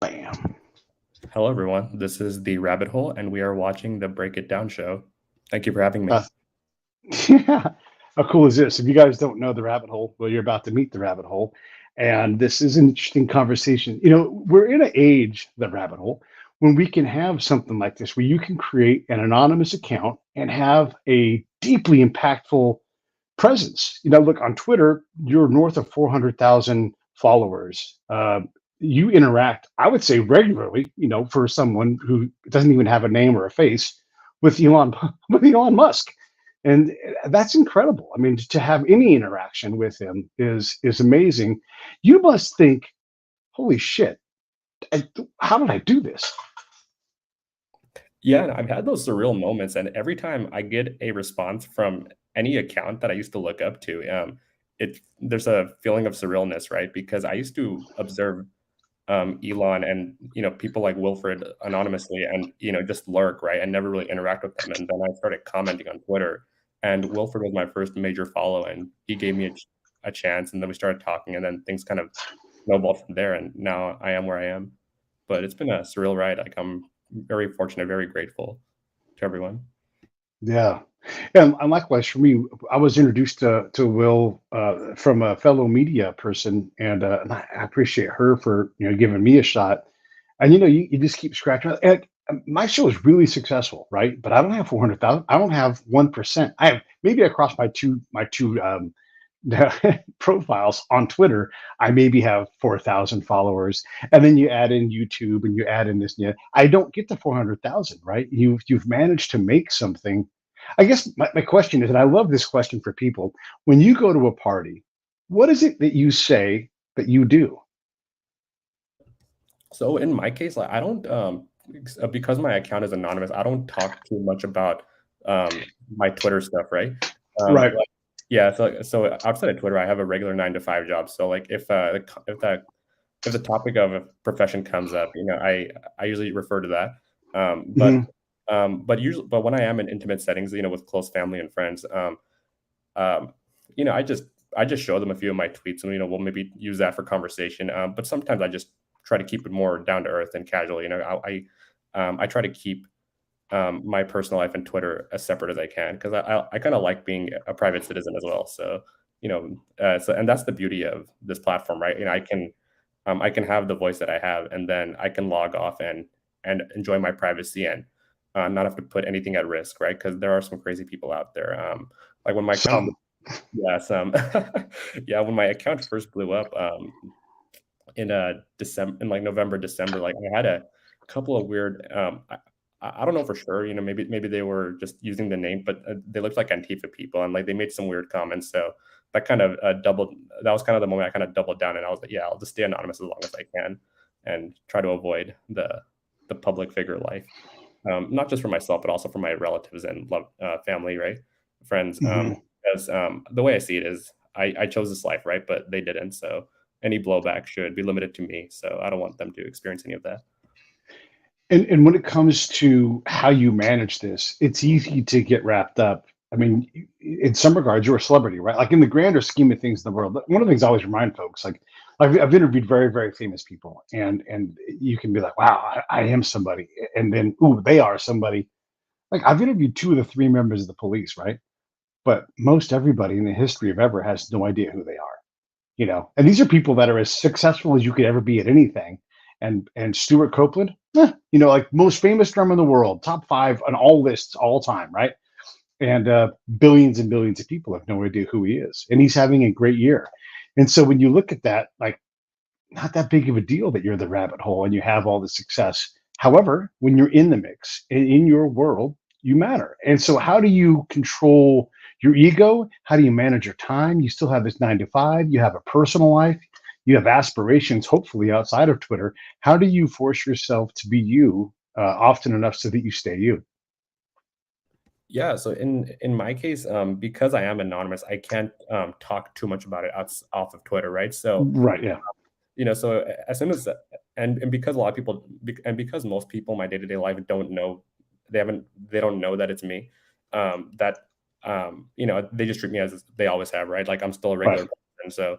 Bam. Hello, everyone. This is The Rabbit Hole, and we are watching the Break It Down show. Thank you for having me. Uh, yeah. How cool is this? If you guys don't know the rabbit hole, well, you're about to meet the rabbit hole. And this is an interesting conversation. We're in an age, the rabbit hole, when we can have something like this, where you can create an anonymous account and have a deeply impactful presence. Look, on Twitter, you're north of 400,000 followers. You interact, I would say, regularly, for someone who doesn't even have a name or a face with Elon with Elon Musk. And that's incredible. I mean, to have any interaction with him is amazing. You must think, holy shit, how did I do this? Yeah, and I've had those surreal moments, and every time I get a response from any account that I used to look up to, there's a feeling of surrealness, right? Because I used to observe Elon and people like Wilfred anonymously, and just lurk, right, and never really interact with them. And then I started commenting on Twitter, and Wilfred was my first major follow, and he gave me a chance, and then we started talking, and then things kind of snowballed from there, and now I am where I am. But it's been a surreal ride. Like, I'm very fortunate, very grateful to everyone. Yeah. And likewise for me, I was introduced to Will from a fellow media person, and I appreciate her for giving me a shot. And you just keep scratching. And my show is really successful, right? But I don't have 400,000. I don't have 1%. I have maybe across my two profiles on Twitter, I maybe have 4,000 followers, and then you add in YouTube and you add in this. I don't get to 400,000, right? You've managed to make something. I guess my question is, and I love this question for people: when you go to a party, what is it that you say that you do? So in my case, like, I don't because my account is anonymous, I don't talk too much about my Twitter stuff, right? Right. Like, yeah, so outside of Twitter, I have a regular 9 to 5 job. So like if the topic of a profession comes up, I usually refer to that. Um, but Hmm. but when I am in intimate settings, with close family and friends, um, you know, I just I just show them a few of my tweets, and we'll maybe use that for conversation. But sometimes I just try to keep it more down to earth and casual. I try to keep my personal life and Twitter as separate as I can, because I kind of like being a private citizen as well. So and that's the beauty of this platform, right? I can have the voice that I have, and then I can log off and enjoy my privacy, and not have to put anything at risk, right? Because there are some crazy people out there. Like when my account Some. yeah, some yeah, when my account first blew up, in December, in like November, December, like I had a couple of weird, I don't know for sure, maybe they were just using the name, but they looked like Antifa people, and like they made some weird comments. So that kind of that was kind of the moment I kind of doubled down, and I was like, yeah, I'll just stay anonymous as long as I can and try to avoid the public figure life. Not just for myself, but also for my relatives and family, right? Friends. Mhm. Because the way I see it is, I chose this life, right? But they didn't. So any blowback should be limited to me. So I don't want them to experience any of that. And when it comes to how you manage this, it's easy to get wrapped up. I mean, in some regards, you're a celebrity, right? Like in the grander scheme of things in the world. One of the things I always remind folks, like I've interviewed very, very famous people, and you can be like, wow, I am somebody, and then ooh, they are somebody. Like I've interviewed two of the three members of the police, right? But most everybody in the history of ever has no idea who they are. And these are people that are as successful as you could ever be at anything. And Stuart Copeland, like most famous drummer in the world, top five on all lists all time, right? And billions and billions of people have no idea who he is, and he's having a great year. And so when you look at that, like, not that big of a deal that you're the rabbit hole and you have all the success. However, when you're in the mix in your world, you matter. And so, how do you control your ego? How do you manage your time? You still have this 9 to 5, you have a personal life, you have aspirations, hopefully outside of Twitter. How do you force yourself to be you often enough so that you stay you? Yeah. So in my case, because I am anonymous, I can't talk too much about it off of Twitter, right? So Right. Yeah. as soon as and because a lot of people and because most people in my day-to-day life don't know, they don't know that it's me, that they just treat me as they always have, right? Like I'm still a Right. regular person, And so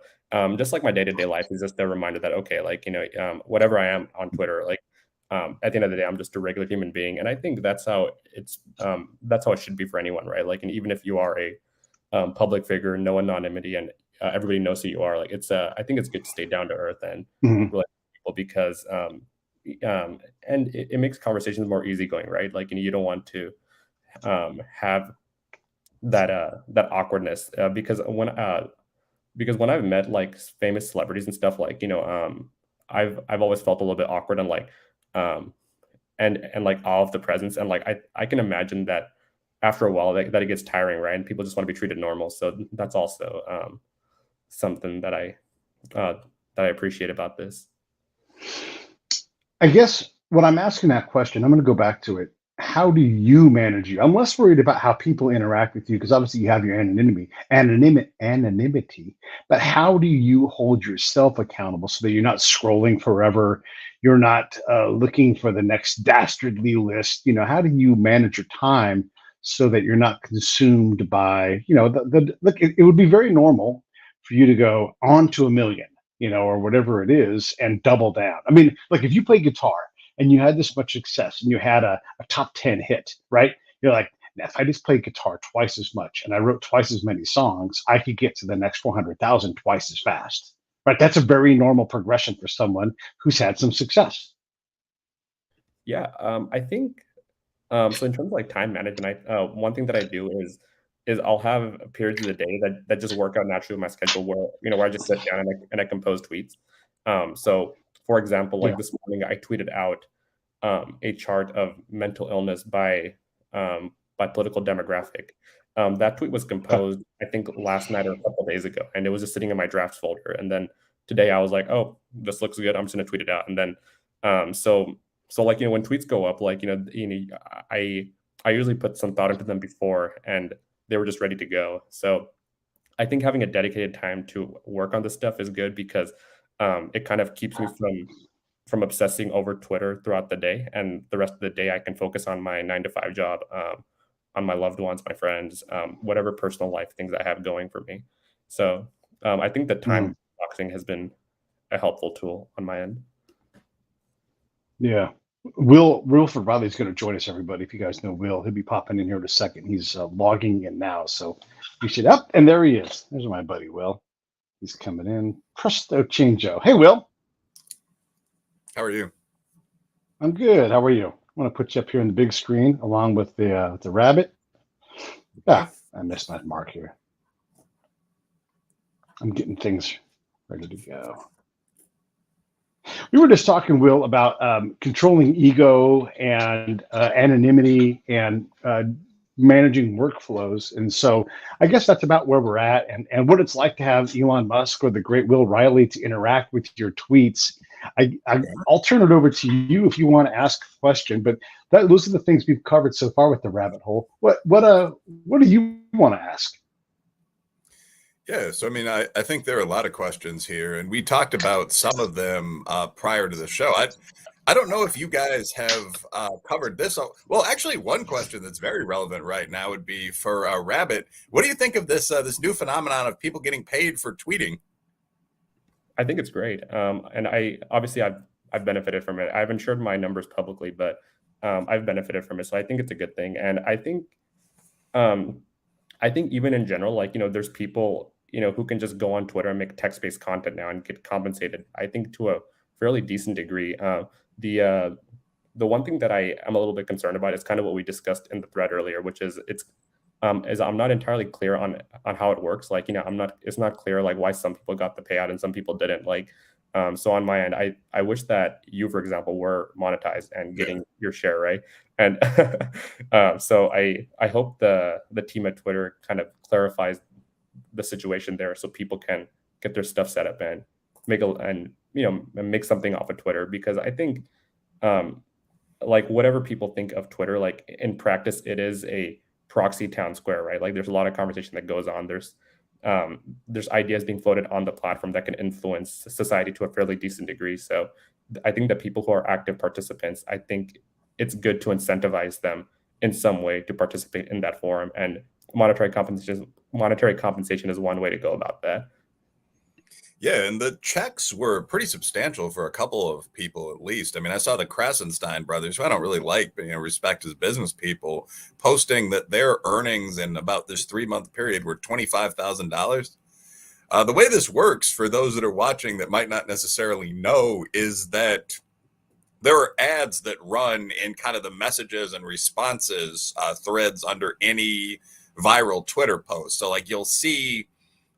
just like my day-to-day life is just a reminder that, okay, like, whatever I am on Twitter, like, at the end of the day, I'm just a regular human being. And I think that's how it should be for anyone, right? Like, and even if you are a public figure, no anonymity, and everybody knows who you are, like, I think it's good to stay down to earth and Mhm. relate to people, because and it makes conversations more easygoing, right? Like, and you don't want to have that awkwardness, because when I've met like famous celebrities and stuff, like, I've always felt a little bit awkward and like um and like awe of the presence, and like I can imagine that after a while that it gets tiring, right? And people just want to be treated normal. So that's also something uh, that I appreciate about this. I guess when I'm asking that question, I'm going to go back to it. How do you manage you? I'm less worried about how people interact with you because obviously you have your anonymity. But how do you hold yourself accountable so that you're not scrolling forever? You're not looking for the next dastardly list. How do you manage your time so that you're not consumed by, look, it would be very normal for you to go on to a million, or whatever it is, and double down. I mean, like if you play guitar and you had this much success and you had a top 10 hit, right? You're like, if I just played guitar twice as much and I wrote twice as many songs, I could get to the next 400,000 twice as fast. Right? That's a very normal progression for someone who's had some success. Yeah, I think so. In terms of like time management, one thing that I do is I'll have periods of the day that just work out naturally with my schedule, where I just sit down and I compose tweets. So for example, like Yeah. this morning, I tweeted out a chart of mental illness by political demographic. That tweet was composed, I think, last night or a couple days ago, and it was just sitting in my drafts folder. And then today, I was like, "Oh, this looks good. I'm just gonna tweet it out." And then, so like, when tweets go up, like, I I usually put some thought into them before, and they were just ready to go. So I think having a dedicated time to work on this stuff is good, because it kind of keeps me from obsessing over Twitter throughout the day, and the rest of the day I can focus on my 9 to 5 job, on my loved ones, my friends, whatever personal life things I have going for me. So I think that Mm, time boxing has been a helpful tool on my end. yeah. Will Riley is going to join us, everybody. If you guys know Will, he'll be popping in here in a second. He's logging in now. So you should up. And there he is. There's my buddy, Will. He's coming in. Presto Chango. Hey, Will. How are you? I'm good. How are you? I want to put you up here on the big screen along with the rabbit. Okay. I missed my mark here. I'm getting things ready to go. We were just talking, Will, about controlling ego and anonymity and managing workflows. And so I guess that's about where we're at, and what it's like to have Elon Musk or the great Will Riley to interact with your tweets. I'll turn it over to you if you want to ask a question, but those are the things we've covered so far with the rabbit hole. What do you want to ask? Yeah, so I mean, I think there are a lot of questions here, and we talked about some of them prior to the show. I don't know if you guys have covered this. Well, actually, one question that's very relevant right now would be for Rabbit. What do you think of this new phenomenon of people getting paid for tweeting? I think it's great, and I've benefited from it. I've insured my numbers publicly, but I've benefited from it, so I think it's a good thing. And um, I think even in general, like, there's people, who can just go on Twitter and make text-based content now and get compensated, I think, to a fairly decent degree. The uh, the one thing that I am a little bit concerned about is kind of what we discussed in the thread earlier, which is I'm not entirely clear on how it works. Like, it's not clear like why some people got the payout and some people didn't. Like, so on my end, I wish that you, for example, were monetized and Yeah. getting your share, right? And so I hope the team at Twitter kind of clarifies the situation there, so people can get their stuff set up and make something off of Twitter, because I think um, like whatever people think of Twitter, like in practice, it is a proxy town square, right? Like there's a lot of conversation that goes on. There's ideas being floated on the platform that can influence society to a fairly decent degree. So I think that people who are active participants, I think it's good to incentivize them in some way to participate in that forum, and monetary compensation is one way to go about that. Yeah, and the checks were pretty substantial for a couple of people at least. I mean, I saw the Krasenstein brothers, who I don't really like, but respect as business people, posting that their earnings in about this 3-month period were $25,000. The way this works for those that are watching that might not necessarily know is that there are ads that run in kind of the messages and responses threads under any viral Twitter post. So like you'll see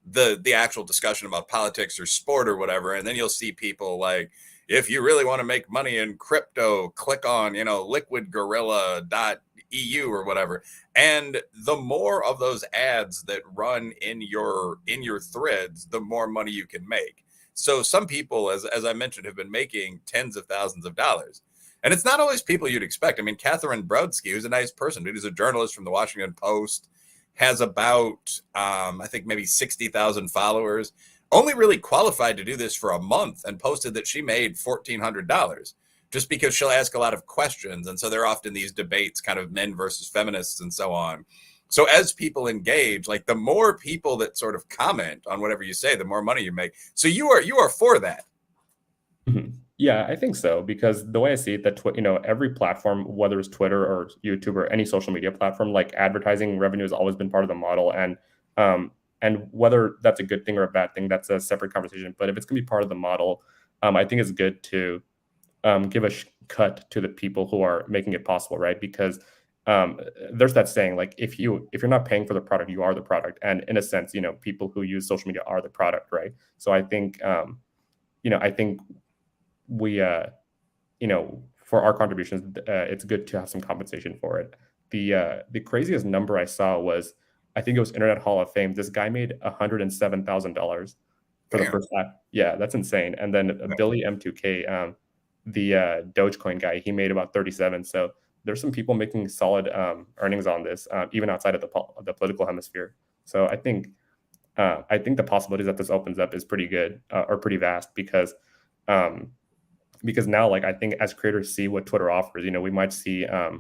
the actual discussion about politics or sport or whatever, and then you'll see people like, if you really want to make money in crypto, click on liquidgorilla.eu or whatever. And the more of those ads that run in your threads, the more money you can make. So some people, as I mentioned, have been making tens of thousands of dollars. And it's not always people you'd expect. I mean, Catherine Brodsky, who's a nice person, who's a journalist from the Washington Post, has about, I think maybe 60,000 followers, only really qualified to do this for a month, and posted that she made $1,400 just because she'll ask a lot of questions. And so they're often these debates, kind of men versus feminists and so on. So as people engage, like the more people that sort of comment on whatever you say, the more money you make. So you are for that. Mhm. Yeah, I think so, because the way I see it, that every platform, whether it's Twitter or YouTube or any social media platform, like advertising revenue has always been part of the model, and whether that's a good thing or a bad thing, that's a separate conversation. But if it's gonna be part of the model, I think it's good to give a cut to the people who are making it possible, right? Because there's that saying, like if you're not paying for the product, you are the product, and in a sense, people who use social media are the product, right? So I think I think we for our contributions, it's good to have some compensation for it. The craziest number I saw was, I think it was Internet Hall of Fame. This guy made $107,000 for the Damn. first time. Yeah, that's insane. And then Billy M2K, the Dogecoin guy, he made about 37. So there's some people making solid earnings on this, even outside of the political hemisphere. So I think the possibilities that this opens up is pretty good, or pretty vast, because now, like, I think as creators see what Twitter offers, we might see a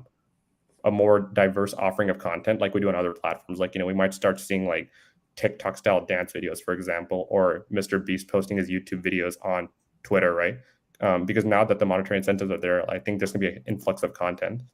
more diverse offering of content like we do on other platforms. Like, we might start seeing like TikTok style dance videos, for example, or Mr. Beast posting his YouTube videos on Twitter, right? Because now that the monetary incentives are there, I think there's gonna be an influx of content.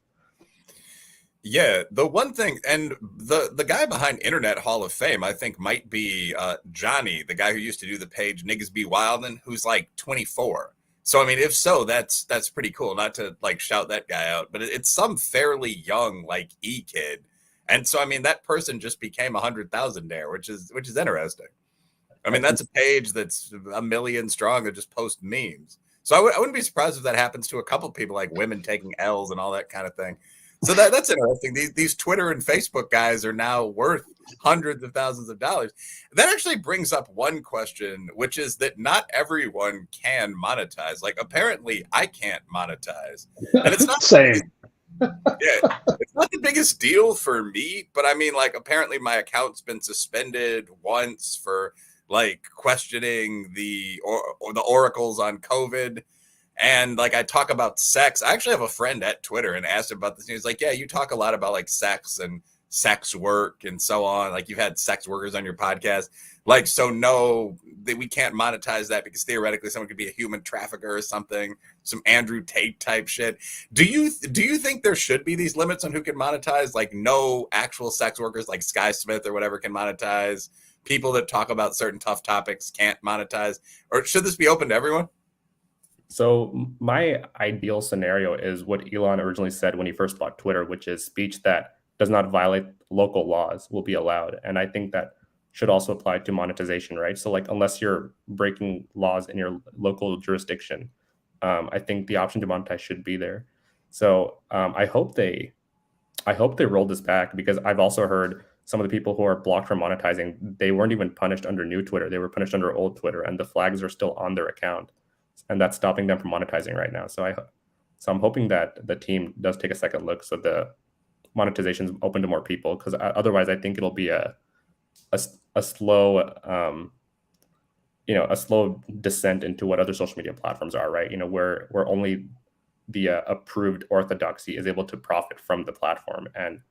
Yeah, the one thing, and the guy behind Internet Hall of Fame, I think might be Johnny, the guy who used to do the page Niggas Be Wildin', who's like 24. So I mean, if so, that's pretty cool. Not to like shout that guy out, but it's some fairly young like kid, and so I mean that person just became 100,000 there, which is interesting. I mean, that's a page that's 1 million strong that just posts memes. So I wouldn't be surprised if that happens to a couple of people, like women taking L's and all that kind of thing. So that's interesting. These Twitter and Facebook guys are now worth hundreds of thousands of dollars. That actually brings up one question, which is that not everyone can monetize. Like apparently I can't monetize. And it's not Same. yeah, it's not the biggest deal for me, but I mean, like apparently my account's been suspended once for like questioning the oracles on COVID. And like I talk about sex. I actually have a friend at Twitter and asked him about this. And he's like, yeah, you talk a lot about like sex and sex work and so on. Like you've had sex workers on your podcast. Like, so no, we can't monetize that because theoretically someone could be a human trafficker or something, some Andrew Tate type shit. Do you think there should be these limits on who can monetize? Like no actual sex workers like Sky Smith or whatever can monetize. People that talk about certain tough topics can't monetize, or should this be open to everyone? So my ideal scenario is what Elon originally said when he first bought Twitter, which is speech that does not violate local laws will be allowed. And I think that should also apply to monetization, right? So like, unless you're breaking laws in your local jurisdiction, I think the option to monetize should be there. So I hope they roll this back, because I've also heard some of the people who are blocked from monetizing, they weren't even punished under new Twitter. They were punished under old Twitter, and the flags are still on their account, and that's stopping them from monetizing right now. So I'm hoping that the team does take a second look, so the monetization is open to more people, because otherwise I think it'll be a slow a slow descent into what other social media platforms are, right? Where only the approved orthodoxy is able to profit from the platform, and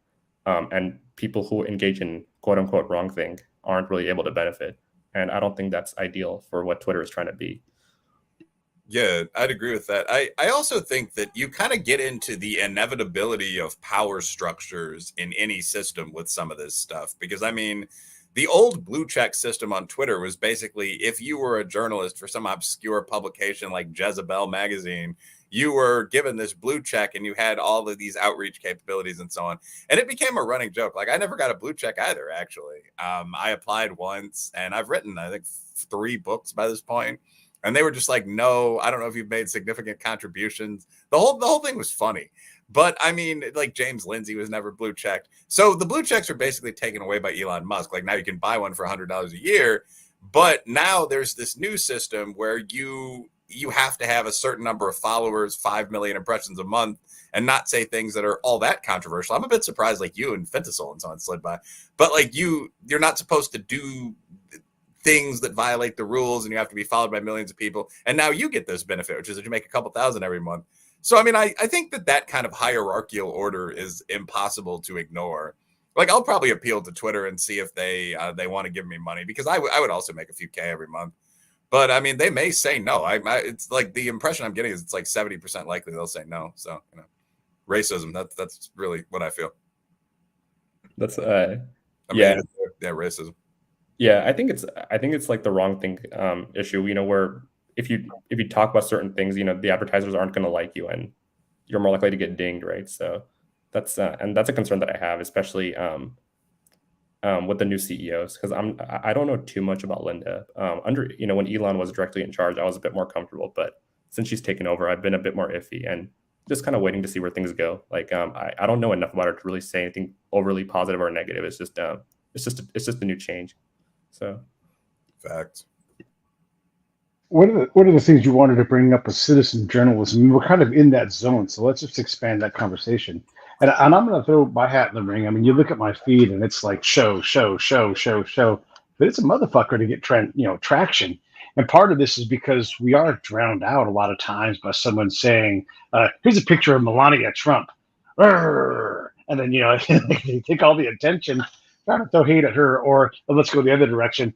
people who engage in quote unquote wrong thing aren't really able to benefit. And I don't think that's ideal for what Twitter is trying to be. Yeah, I'd agree with that. I also think that you kind of get into the inevitability of power structures in any system with some of this stuff. Because, I mean, the old blue check system on Twitter was basically if you were a journalist for some obscure publication like Jezebel magazine, you were given this blue check and you had all of these outreach capabilities and so on. And it became a running joke. Like, I never got a blue check either, actually. I applied once and I've written, I think, 3 books by this point. And they were just like, no, I don't know if you've made significant contributions. The whole thing was funny. But I mean, like James Lindsay was never blue checked. So the blue checks are basically taken away by Elon Musk. Like now you can buy one for $100 a year. But now there's this new system where you have to have a certain number of followers, 5 million impressions a month, and not say things that are all that controversial. I'm a bit surprised like you and Fintasol and so on slid by. But like you're not supposed to do things that violate the rules and you have to be followed by millions of people. And now you get this benefit, which is that you make a couple thousand every month. So, I mean, I think that kind of hierarchical order is impossible to ignore. Like, I'll probably appeal to Twitter and see if they want to give me money because I would also make a few K every month. But, I mean, they may say no. It's like the impression I'm getting is it's like 70% likely they'll say no. So, racism, that's really what I feel. That's, yeah, racism. Yeah, I think it's like the wrong thing issue, where if you talk about certain things, the advertisers aren't going to like you and you're more likely to get dinged, right? So that's and that's a concern that I have, especially with the new CEOs, because I don't know too much about Linda. When Elon was directly in charge, I was a bit more comfortable, but since she's taken over, I've been a bit more iffy and just kind of waiting to see where things go. Like I don't know enough about her to really say anything overly positive or negative. It's just a new change. So, facts. What are the things you wanted to bring up with citizen journalism? We're kind of in that zone, so let's just expand that conversation. And I'm going to throw my hat in the ring. I mean, you look at my feed, and it's like show, but it's a motherfucker to get traction. And part of this is because we are drowned out a lot of times by someone saying, "Here's a picture of Melania Trump," and then they take all the attention. Trying to throw hate at her, or let's go the other direction.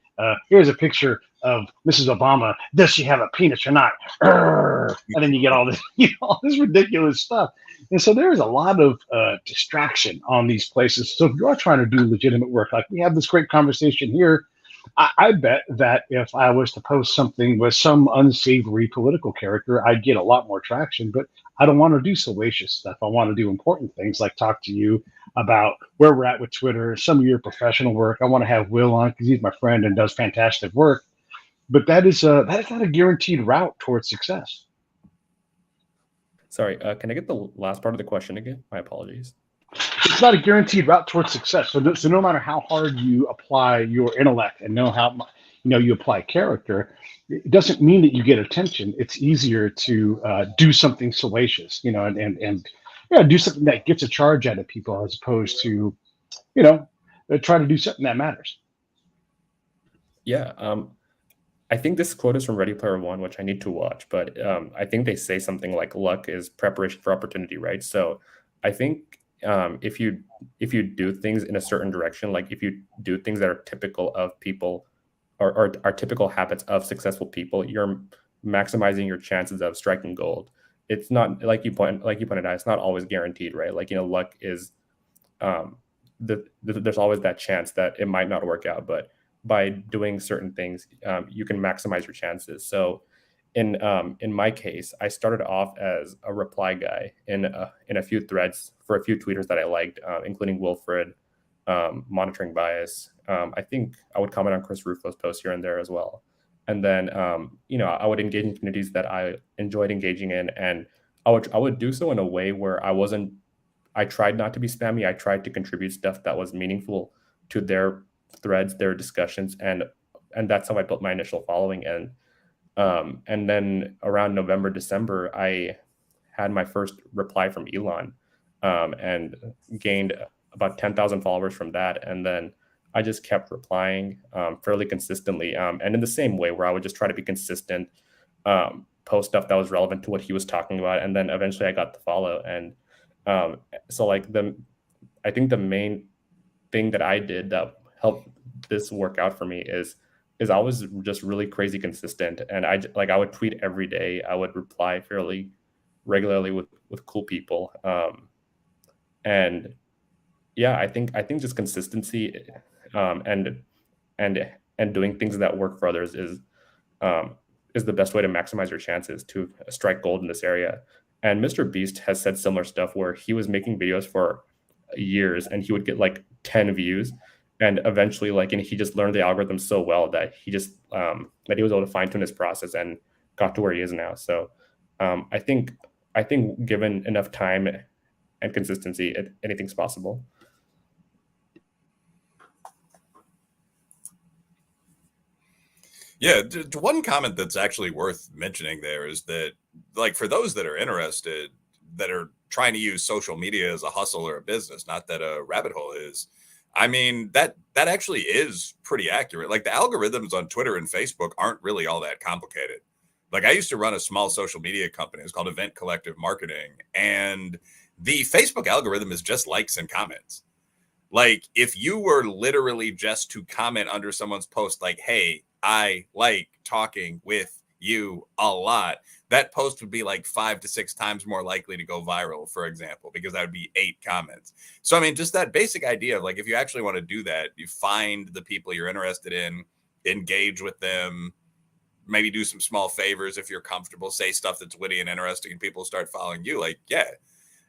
Here's a picture of Mrs. Obama. Does she have a penis or not? And then you get all this, all this ridiculous stuff. And so there is a lot of distraction on these places. So if you are trying to do legitimate work, like we have this great conversation here, I bet that if I was to post something with some unsavory political character, I'd get a lot more traction. But I don't want to do salacious stuff. I want to do important things like talk to you about where we're at with Twitter, some of your professional work. I want to have Will on because he's my friend and does fantastic work. But that is not a guaranteed route towards success. Sorry, can I get the last part of the question again? My apologies. It's not a guaranteed route towards success. So no matter how hard you apply your intellect and know how you apply character, it doesn't mean that you get attention. It's easier to do something salacious, and do something that gets a charge out of people as opposed to, try to do something that matters. Yeah, I think this quote is from Ready Player One, which I need to watch, but I think they say something like luck is preparation for opportunity, right? So I think if you do things in a certain direction, like if you do things that are typical of people or are typical habits of successful people, you're maximizing your chances of striking gold. It's not like you pointed out, it's not always guaranteed, right? Like, luck is there's always that chance that it might not work out, but by doing certain things, you can maximize your chances. So in my case, I started off as a reply guy in a few threads for a few tweeters that I liked, including Wilfred, Monitoring Bias. I think I would comment on Chris Rufo's posts here and there as well. And then, I would engage in communities that I enjoyed engaging in, and I would do so in a way where I tried not to be spammy. I tried to contribute stuff that was meaningful to their threads, their discussions, and that's how I built my initial following. And then around November, December, I had my first reply from Elon, and gained about 10,000 followers from that. And then I just kept replying fairly consistently, and in the same way where I would just try to be consistent, post stuff that was relevant to what he was talking about, and then eventually I got the follow. And so like I think the main thing that I did that helped this work out for me is is always just really crazy consistent. And I would tweet every day. I would reply fairly regularly with cool people. And yeah, I think just consistency, and and and doing things that work for others um, is the best way to maximize your chances to strike gold in this area. And Mr. Beast has said similar stuff where he was making videos for years and he would get like 10 views, and eventually and he just learned the algorithm so well that he was able to fine tune his process and got to where he is now. So I think given enough time and consistency, anything's possible. Yeah, one comment that's actually worth mentioning there is that, like, for those that are interested, that are trying to use social media as a hustle or a business, not that a rabbit hole is, I mean, that actually is pretty accurate. Like, the algorithms on Twitter and Facebook aren't really all that complicated. Like, I used to run a small social media company. It's called Event Collective Marketing, and the Facebook algorithm is just likes and comments. Like, if you were literally just to comment under someone's post, like, hey, I like talking with you a lot, that post would be like 5 to 6 times more likely to go viral, for example, because that would be 8 comments. So, I mean, just that basic idea of, like, if you actually want to do that, you find the people you're interested in, engage with them, maybe do some small favors if you're comfortable, say stuff that's witty and interesting, and people start following you. Like, yeah,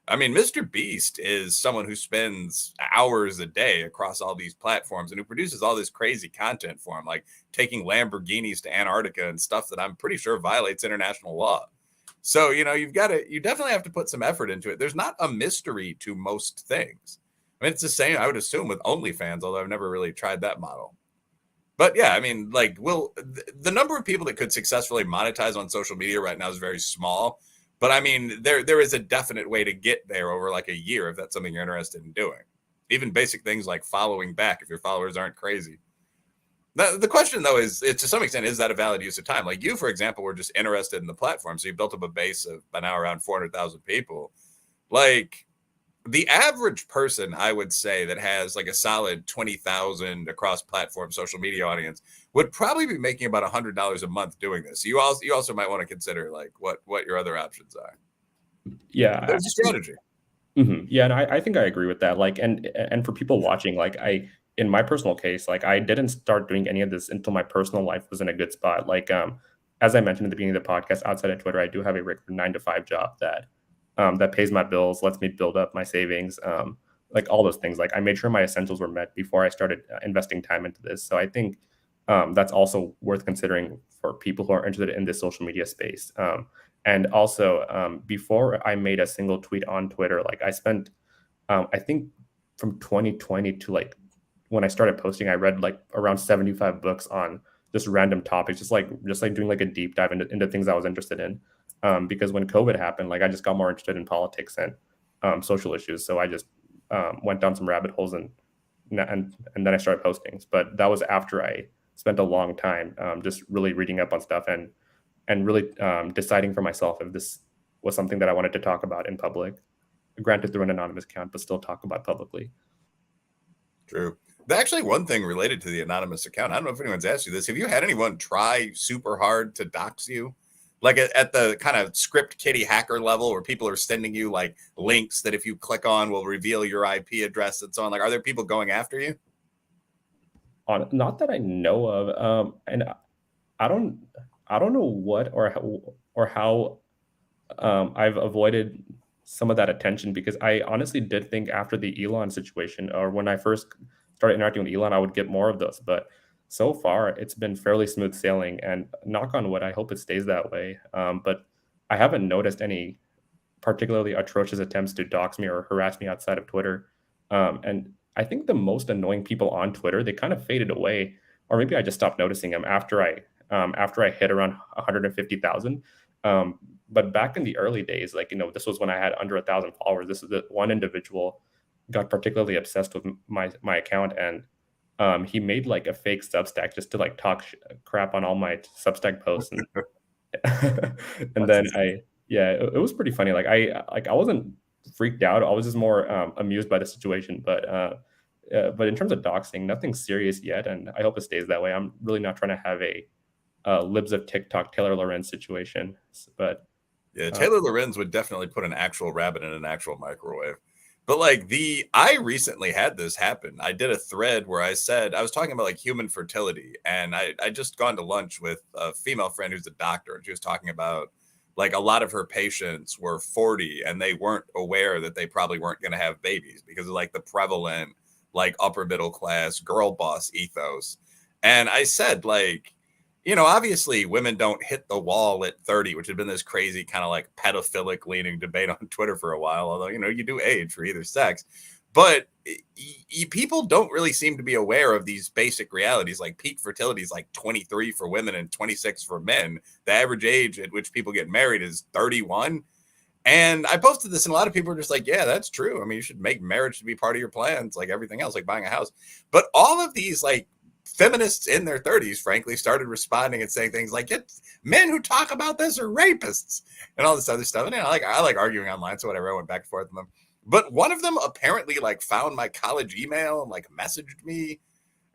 I mean, Mr. Beast is someone who spends hours a day across all these platforms and who produces all this crazy content for him, like taking Lamborghinis to Antarctica and stuff that I'm pretty sure violates international law. So, you definitely have to put some effort into it. There's not a mystery to most things. I mean, it's the same, I would assume, with OnlyFans, although I've never really tried that model. But yeah, I mean, like, the number of people that could successfully monetize on social media right now is very small. But I mean, there is a definite way to get there over like a year if that's something you're interested in doing. Even basic things like following back if your followers aren't crazy. The question, though, is to some extent, is that a valid use of time? Like, you, for example, were just interested in the platform. So you built up a base of by now around 400,000 people. Like, the average person, I would say, that has like a solid 20,000 across platform social media audience would probably be making about $100 a month doing this. You also might want to consider like what your other options are. Yeah, There's a strategy. Yeah, and I think I agree with that. Like, and for people watching, like, in my personal case, like, I didn't start doing any of this until my personal life was in a good spot. Like, as I mentioned at the beginning of the podcast, outside of Twitter, I do have a regular 9 to 5 job that pays my bills, lets me build up my savings, like all those things. Like, I made sure my essentials were met before I started investing time into this. So I think that's also worth considering for people who are interested in this social media space. And also, before I made a single tweet on Twitter, like, I spent, I think from 2020 to like when I started posting, I read like around 75 books on just random topics, just like doing like a deep dive into things I was interested in. Because when COVID happened, like, I just got more interested in politics and social issues. So I just went down some rabbit holes and then I started posting. But that was after I spent a long time just really reading up on stuff and really deciding for myself if this was something that I wanted to talk about in public, granted through an anonymous account, but still talk about publicly. True. Actually, one thing related to the anonymous account, I don't know if anyone's asked you this. Have you had anyone try super hard to dox you? Like at the kind of script kiddie hacker level where people are sending you like links that if you click on will reveal your IP address and so on. Like, are there people going after you? Not that I know of. And I don't know what or how I've avoided some of that attention, because I honestly did think after the Elon situation, or when I first started interacting with Elon, I would get more of those. But so far, it's been fairly smooth sailing, and knock on wood, I hope it stays that way. But I haven't noticed any particularly atrocious attempts to dox me or harass me outside of Twitter. And I think the most annoying people on Twitter, they kind of faded away, or maybe I just stopped noticing them after I hit around 150,000. But back in the early days, like, this was when I had under 1,000 followers. This is the one individual got particularly obsessed with my account, and he made like a fake Substack just to like talk crap on all my Substack posts, and and then it was pretty funny. Like, I wasn't freaked out. I was just more amused by the situation. But But in terms of doxing, nothing serious yet, and I hope it stays that way. I'm really not trying to have a libs of TikTok Taylor Lorenz situation, but yeah, Taylor Lorenz would definitely put an actual rabbit in an actual microwave. But like I recently had this happen. I did a thread where I said, I was talking about like human fertility, and I just gone to lunch with a female friend who's a doctor, and she was talking about like a lot of her patients were 40 and they weren't aware that they probably weren't going to have babies because of like the prevalent like upper middle class girl boss ethos. And I said, like, you know, obviously women don't hit the wall at 30, which had been this crazy kind of like pedophilic leaning debate on Twitter for a while, although, you know, you do age for either sex. But people don't really seem to be aware of these basic realities. Like peak fertility is like 23 for women and 26 for men. The average age at which people get married is 31. And I posted this, and a lot of people are just like, yeah, that's true. I mean, you should make marriage to be part of your plans, like everything else, like buying a house. But all of these like feminists in their 30s, frankly, started responding and saying things like, men who talk about this are rapists and all this other stuff. And you know, I like arguing online, so whatever, I went back and forth with them. But one of them apparently like found my college email and like messaged me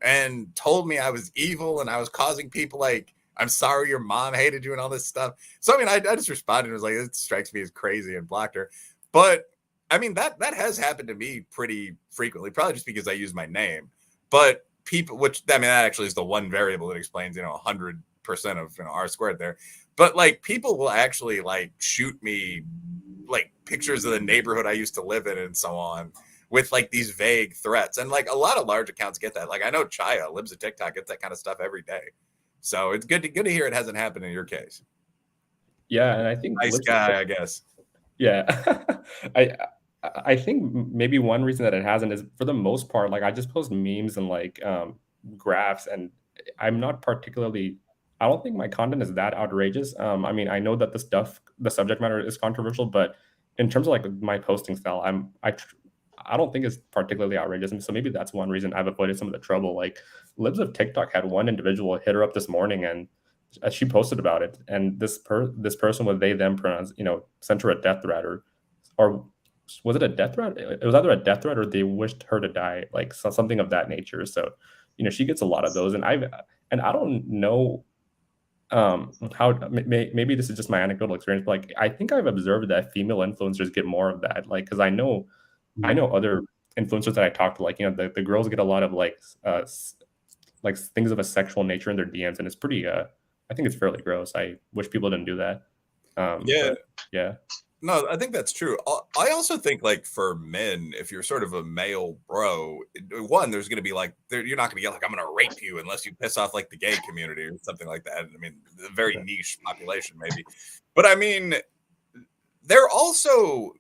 and told me I was evil and I was causing people like, I'm sorry your mom hated you and all this stuff. So I mean, I just responded and was like, it strikes me as crazy, and blocked her. But I mean, that has happened to me pretty frequently, probably just because I use my name. But people, which I mean, that actually is the one variable that explains, you know, 100% of, you know, R squared there. But like people will actually like shoot me like pictures of the neighborhood I used to live in and so on with like these vague threats. And like a lot of large accounts get that. Like I know Chaya, Libs of TikTok, gets that kind of stuff every day. So it's good to hear it hasn't happened in your case. Yeah, and I think nice guy, I guess. Yeah, I think maybe one reason that it hasn't is for the most part, like I just post memes and like graphs, and I'm not particularly. I don't think my content is that outrageous. I mean, I know that the subject matter is controversial, but in terms of like my posting style, I don't think it's particularly outrageous. And so maybe that's one reason I've avoided some of the trouble. Like Libs of TikTok had one individual hit her up this morning, and she posted about it. And this person with they them pronouns, you know, sent her a death threat, or was it a death threat? It was either a death threat or they wished her to die, like something of that nature. So, you know, she gets a lot of those, and I don't know how maybe this is just my anecdotal experience, but like I think I've observed that female influencers get more of that, like because I know other influencers that I talk to, like, you know, the girls get a lot of like things of a sexual nature in their DMs, and it's pretty I think it's fairly gross. I wish people didn't do that. Yeah. No, I think that's true. I also think, like, for men, if you're sort of a male bro, one, there's going to be like, you're not going to get like, I'm going to rape you unless you piss off like the gay community or something like that. I mean, a very niche population, maybe. But I mean, they're also,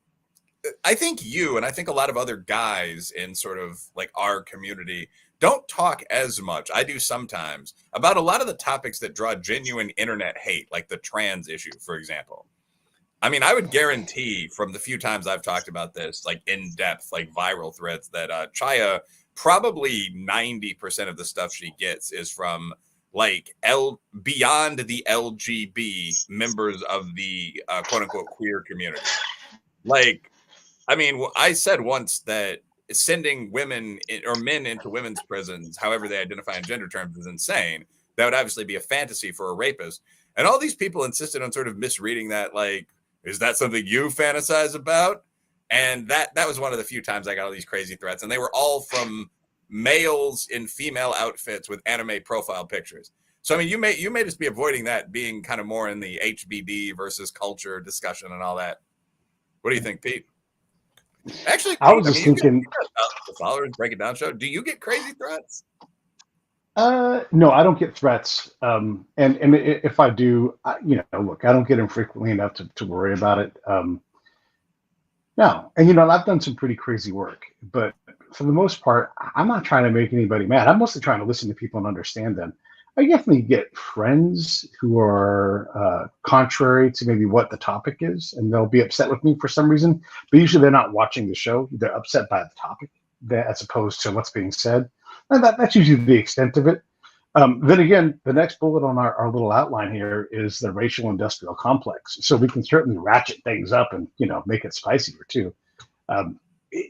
I think you and I think a lot of other guys in sort of like our community don't talk as much. I do sometimes about a lot of the topics that draw genuine internet hate, like the trans issue, for example. I mean, I would guarantee from the few times I've talked about this, like in depth, like viral threads, that Chaya, probably 90% of the stuff she gets is from like beyond the LGB members of the quote unquote queer community. Like, I mean, I said once that sending women or men into women's prisons, however they identify in gender terms, is insane. That would obviously be a fantasy for a rapist. And all these people insisted on sort of misreading that, like, is that something you fantasize about? And that was one of the few times I got all these crazy threats. And they were all from males in female outfits with anime profile pictures. So, I mean, you may just be avoiding that, being kind of more in the HBD versus culture discussion and all that. What do you think, Pete? Actually, Pete, I was just thinking, the followers break it down show. Do you get crazy threats? No, I don't get threats. And if I do, you know, look, I don't get them frequently enough to worry about it. No, and you know, I've done some pretty crazy work, but for the most part, I'm not trying to make anybody mad. I'm mostly trying to listen to people and understand them. I definitely get friends who are contrary to maybe what the topic is, and they'll be upset with me for some reason. But usually, they're not watching the show; they're upset by the topic, as opposed to what's being said. And that's usually the extent of it. Then again, the next bullet on our little outline here is the racial industrial complex. So we can certainly ratchet things up and, you know, make it spicier too.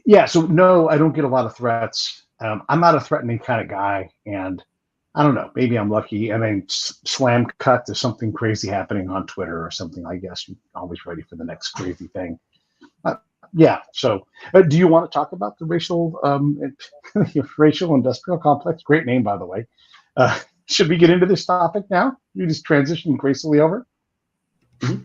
Yeah. So no, I don't get a lot of threats. I'm not a threatening kind of guy, and I don't know, maybe I'm lucky. And then slam cut to something crazy happening on Twitter or something. I guess you're always ready for the next crazy thing. Uh, yeah. So, do you want to talk about the racial industrial complex? Great name, by the way. Should we get into this topic now? You just transition gracefully over.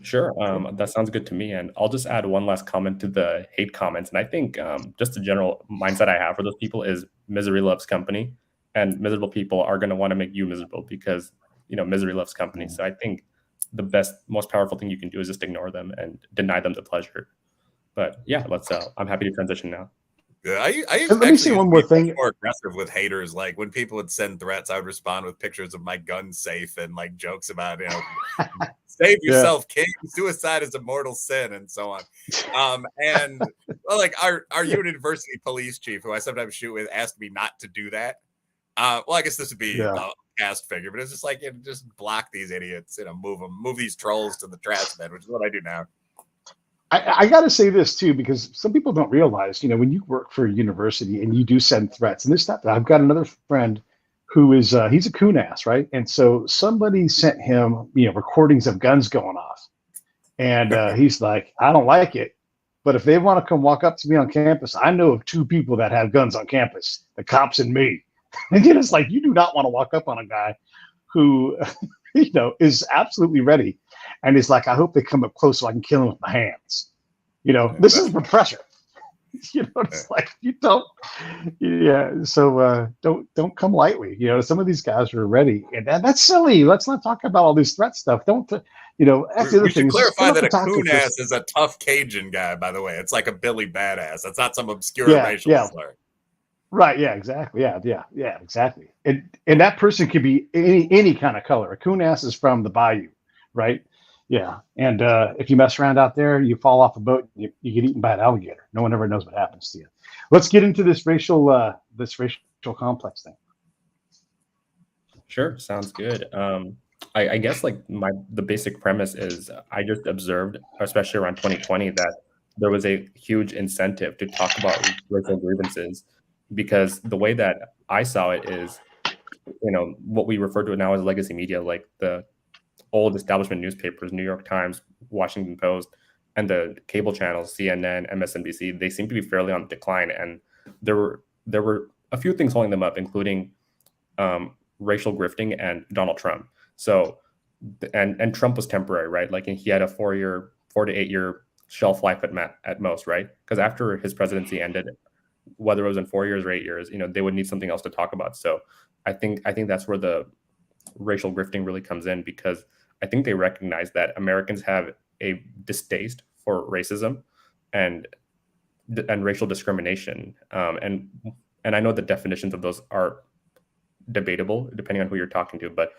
Sure. That sounds good to me. And I'll just add one last comment to the hate comments. And I think just the general mindset I have for those people is misery loves company, and miserable people are going to want to make you miserable because, misery loves company. So I think the best, most powerful thing you can do is just ignore them and deny them the pleasure. But yeah, I'm happy to transition now. Yeah, I Let me say one more thing. More aggressive with haters. Like when people would send threats, I would respond with pictures of my gun safe and like jokes about, save yourself, king. Suicide is a mortal sin, and so on. And well, like our university police chief, who I sometimes shoot with, asked me not to do that. Well, I guess this would be a cast figure, but it's just like just block these idiots, move these trolls to the trash bin, which is what I do now. I got to say this too, because some people don't realize, when you work for a university and you do send threats, and this stuff, I've got another friend who is, he's a coon ass, right? And so somebody sent him, recordings of guns going off. And he's like, I don't like it, but if they want to come walk up to me on campus, I know of 2 people that have guns on campus, the cops and me. And it's like, you do not want to walk up on a guy who, is absolutely ready. And he's like, I hope they come up close so I can kill him with my hands. This is for pressure. It's like you don't. Yeah. So don't come lightly. Some of these guys are ready, and that's silly. Let's not talk about all this threat stuff. Don't. We should clarify that a coon ass is a tough Cajun guy. By the way, it's like a Billy Badass. That's not some obscure racial slur. Right. Yeah. Exactly. Yeah. Exactly. And that person could be any kind of color. A coon ass is from the bayou, right? Yeah. And if you mess around out there, you fall off a boat, you get eaten by an alligator. No one ever knows what happens to you. Let's get into this racial complex thing. Sure. Sounds good. I guess the basic premise is I just observed, especially around 2020, that there was a huge incentive to talk about racial grievances, because the way that I saw it is, what we refer to now as legacy media, like the old establishment newspapers, New York Times, Washington Post, and the cable channels, CNN, MSNBC, they seem to be fairly on the decline. And there were a few things holding them up, including racial grifting and Donald Trump. So, and Trump was temporary, right? Like he had a 4 to 8 year shelf life at most, right? Because after his presidency ended, whether it was in 4 years or 8 years, they would need something else to talk about. So I think that's where the racial grifting really comes in, because I think they recognize that Americans have a distaste for racism and racial discrimination. And I know the definitions of those are debatable depending on who you're talking to, but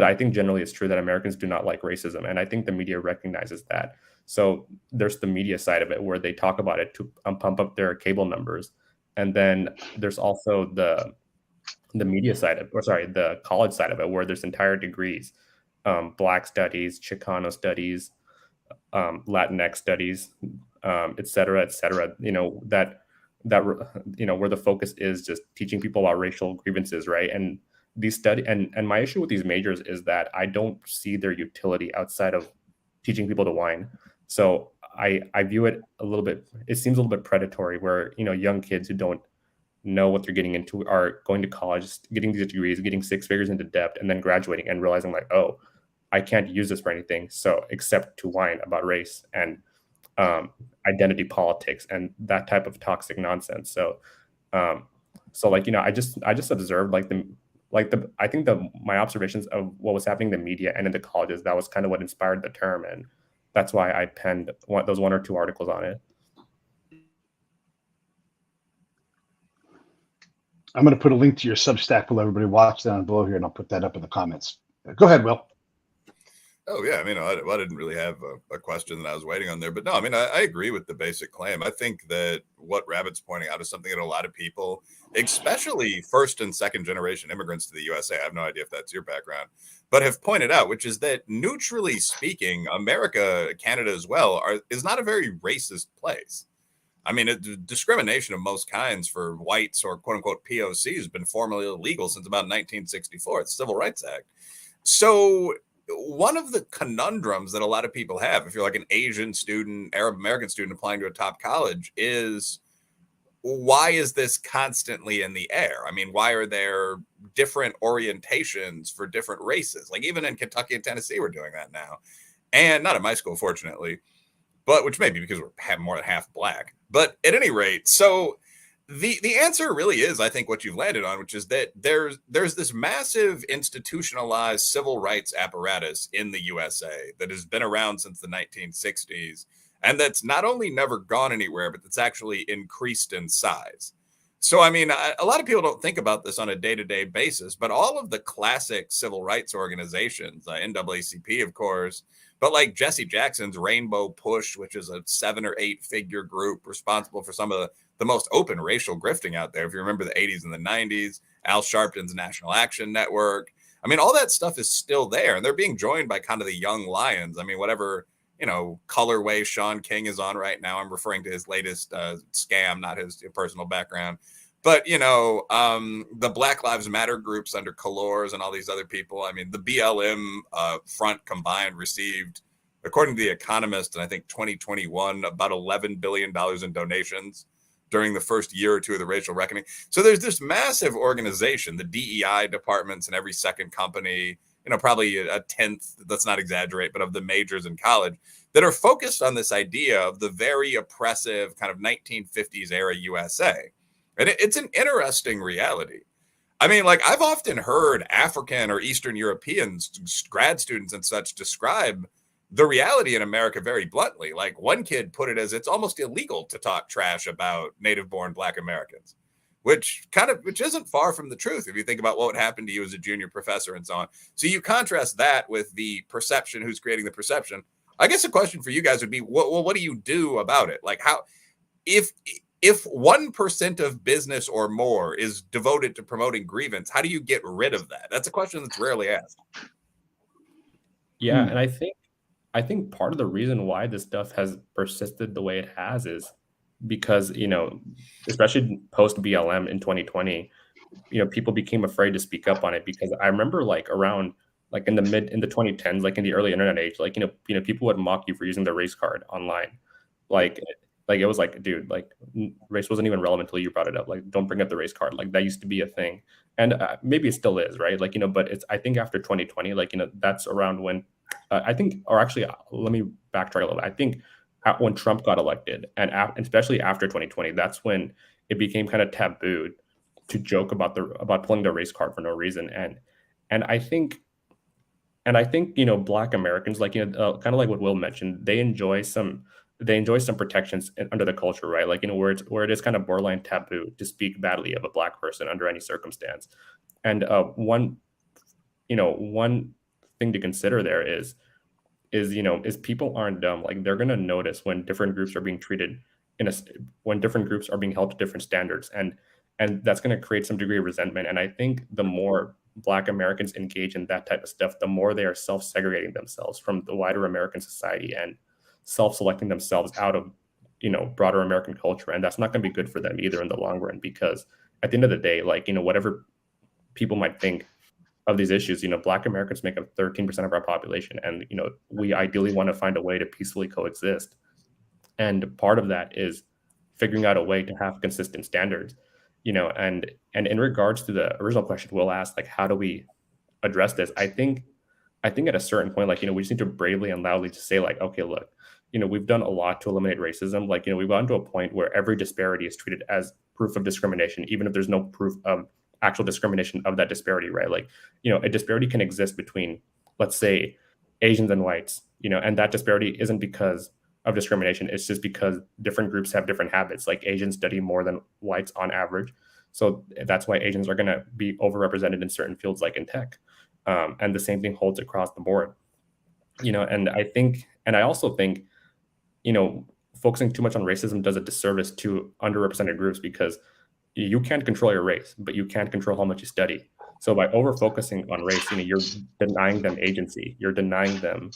I think generally it's true that Americans do not like racism. And I think the media recognizes that. So there's the media side of it where they talk about it to pump up their cable numbers. And then there's also the media side the college side of it, where there's entire degrees, Black studies, Chicano studies, Latinx studies, et cetera, that where the focus is just teaching people about racial grievances, right? And and my issue with these majors is that I don't see their utility outside of teaching people to whine. So I view it it seems a little bit predatory, where, young kids who don't know what they're getting into are going to college, getting these degrees, getting 6 figures into debt, and then graduating and realizing like, oh, I can't use this for anything, so except to whine about race and identity politics and that type of toxic nonsense. So I just observed I think my observations of what was happening in the media and in the colleges, that was kind of what inspired the term, and that's why I penned those 1 or 2 articles on it. I'm going to put a link to your Substack below. Everybody watch down below here, and I'll put that up in the comments. Go ahead, Will. Oh, yeah. I mean, I didn't really have a question that I was waiting on there. But no, I mean, I agree with the basic claim. I think that what Rabbit's pointing out is something that a lot of people, especially first and second generation immigrants to the USA, I have no idea if that's your background, but have pointed out, which is that neutrally speaking, America, Canada as well, is not a very racist place. I mean, discrimination of most kinds for whites or quote unquote POCs has been formally illegal since about 1964. It's the Civil Rights Act. So one of the conundrums that a lot of people have, if you're like an Asian student, Arab American student applying to a top college, is why is this constantly in the air? I mean, why are there different orientations for different races? Like even in Kentucky and Tennessee, we're doing that now. And not at my school, fortunately, but which may be because we're more than half black. But at any rate, so the answer really is, I think, what you've landed on, which is that there's this massive institutionalized civil rights apparatus in the USA that has been around since the 1960s, and that's not only never gone anywhere, but that's actually increased in size. So, I mean, a lot of people don't think about this on a day-to-day basis, but all of the classic civil rights organizations, NAACP, of course, but like Jesse Jackson's Rainbow Push, which is a 7 or 8 figure group responsible for some of the most open racial grifting out there. If you remember the 80s and the 90s, Al Sharpton's National Action Network. I mean, all that stuff is still there, and they're being joined by kind of the young lions. I mean, whatever, colorway Sean King is on right now. I'm referring to his latest scam, not his personal background. But, the Black Lives Matter groups under Colors and all these other people, I mean, the BLM front combined received, according to The Economist, in I think 2021, about $11 billion in donations during the first year or two of the racial reckoning. So there's this massive organization, the DEI departments in every second company, probably a tenth, let's not exaggerate, but of the majors in college that are focused on this idea of the very oppressive kind of 1950s era USA. And it's an interesting reality. I mean, like I've often heard African or Eastern Europeans, grad students and such, describe the reality in America very bluntly. Like one kid put it as it's almost illegal to talk trash about native-born Black Americans, which isn't far from the truth if you think about what would happen to you as a junior professor and so on. So you contrast that with the perception, who's creating the perception. I guess a question for you guys would be, what do you do about it? Like how, if 1% of business or more is devoted to promoting grievance, how do you get rid of that? That's a question that's rarely asked. Yeah, and I think part of the reason why this stuff has persisted the way it has is because, especially post BLM in 2020, people became afraid to speak up on it, because I remember like around like in the 2010s, like in the early internet age, like, people would mock you for using the race card online. Like it was like, dude, like race wasn't even relevant until you brought it up. Like, don't bring up the race card. Like that used to be a thing. And maybe it still is, right? Like, but I think after 2020, like, that's around when let me backtrack a little bit. I think when Trump got elected and especially after 2020, that's when it became kind of taboo to joke about pulling the race card for no reason. And I think, Black Americans, like, kind of like what Will mentioned, they enjoy some protections under the culture, right? Like, where it is kind of borderline taboo to speak badly of a Black person under any circumstance. And one thing to consider there is people aren't dumb. Like they're going to notice when different groups are being treated when different groups are being held to different standards, and that's going to create some degree of resentment. And I think the more Black Americans engage in that type of stuff, the more they are self-segregating themselves from the wider American society and self-selecting themselves out of broader American culture. And that's not going to be good for them either in the long run, because at the end of the day, like, whatever people might think of these issues, Black Americans make up 13% of our population, and we ideally want to find a way to peacefully coexist. And part of that is figuring out a way to have consistent standards, and in regards to the original question Will asked, like, how do we address this? I think at a certain point, like, we just need to bravely and loudly to say, like, okay, look, we've done a lot to eliminate racism. Like, we've gotten to a point where every disparity is treated as proof of discrimination, even if there's no proof of actual discrimination of that disparity, right? Like, a disparity can exist between, let's say, Asians and whites, and that disparity isn't because of discrimination. It's just because different groups have different habits. Like Asians study more than whites on average. So that's why Asians are going to be overrepresented in certain fields, like in tech. And the same thing holds across the board, and I also think, focusing too much on racism does a disservice to underrepresented groups, because you can't control your race, but you can't control how much you study. So by over-focusing on race, you're denying them agency. You're denying them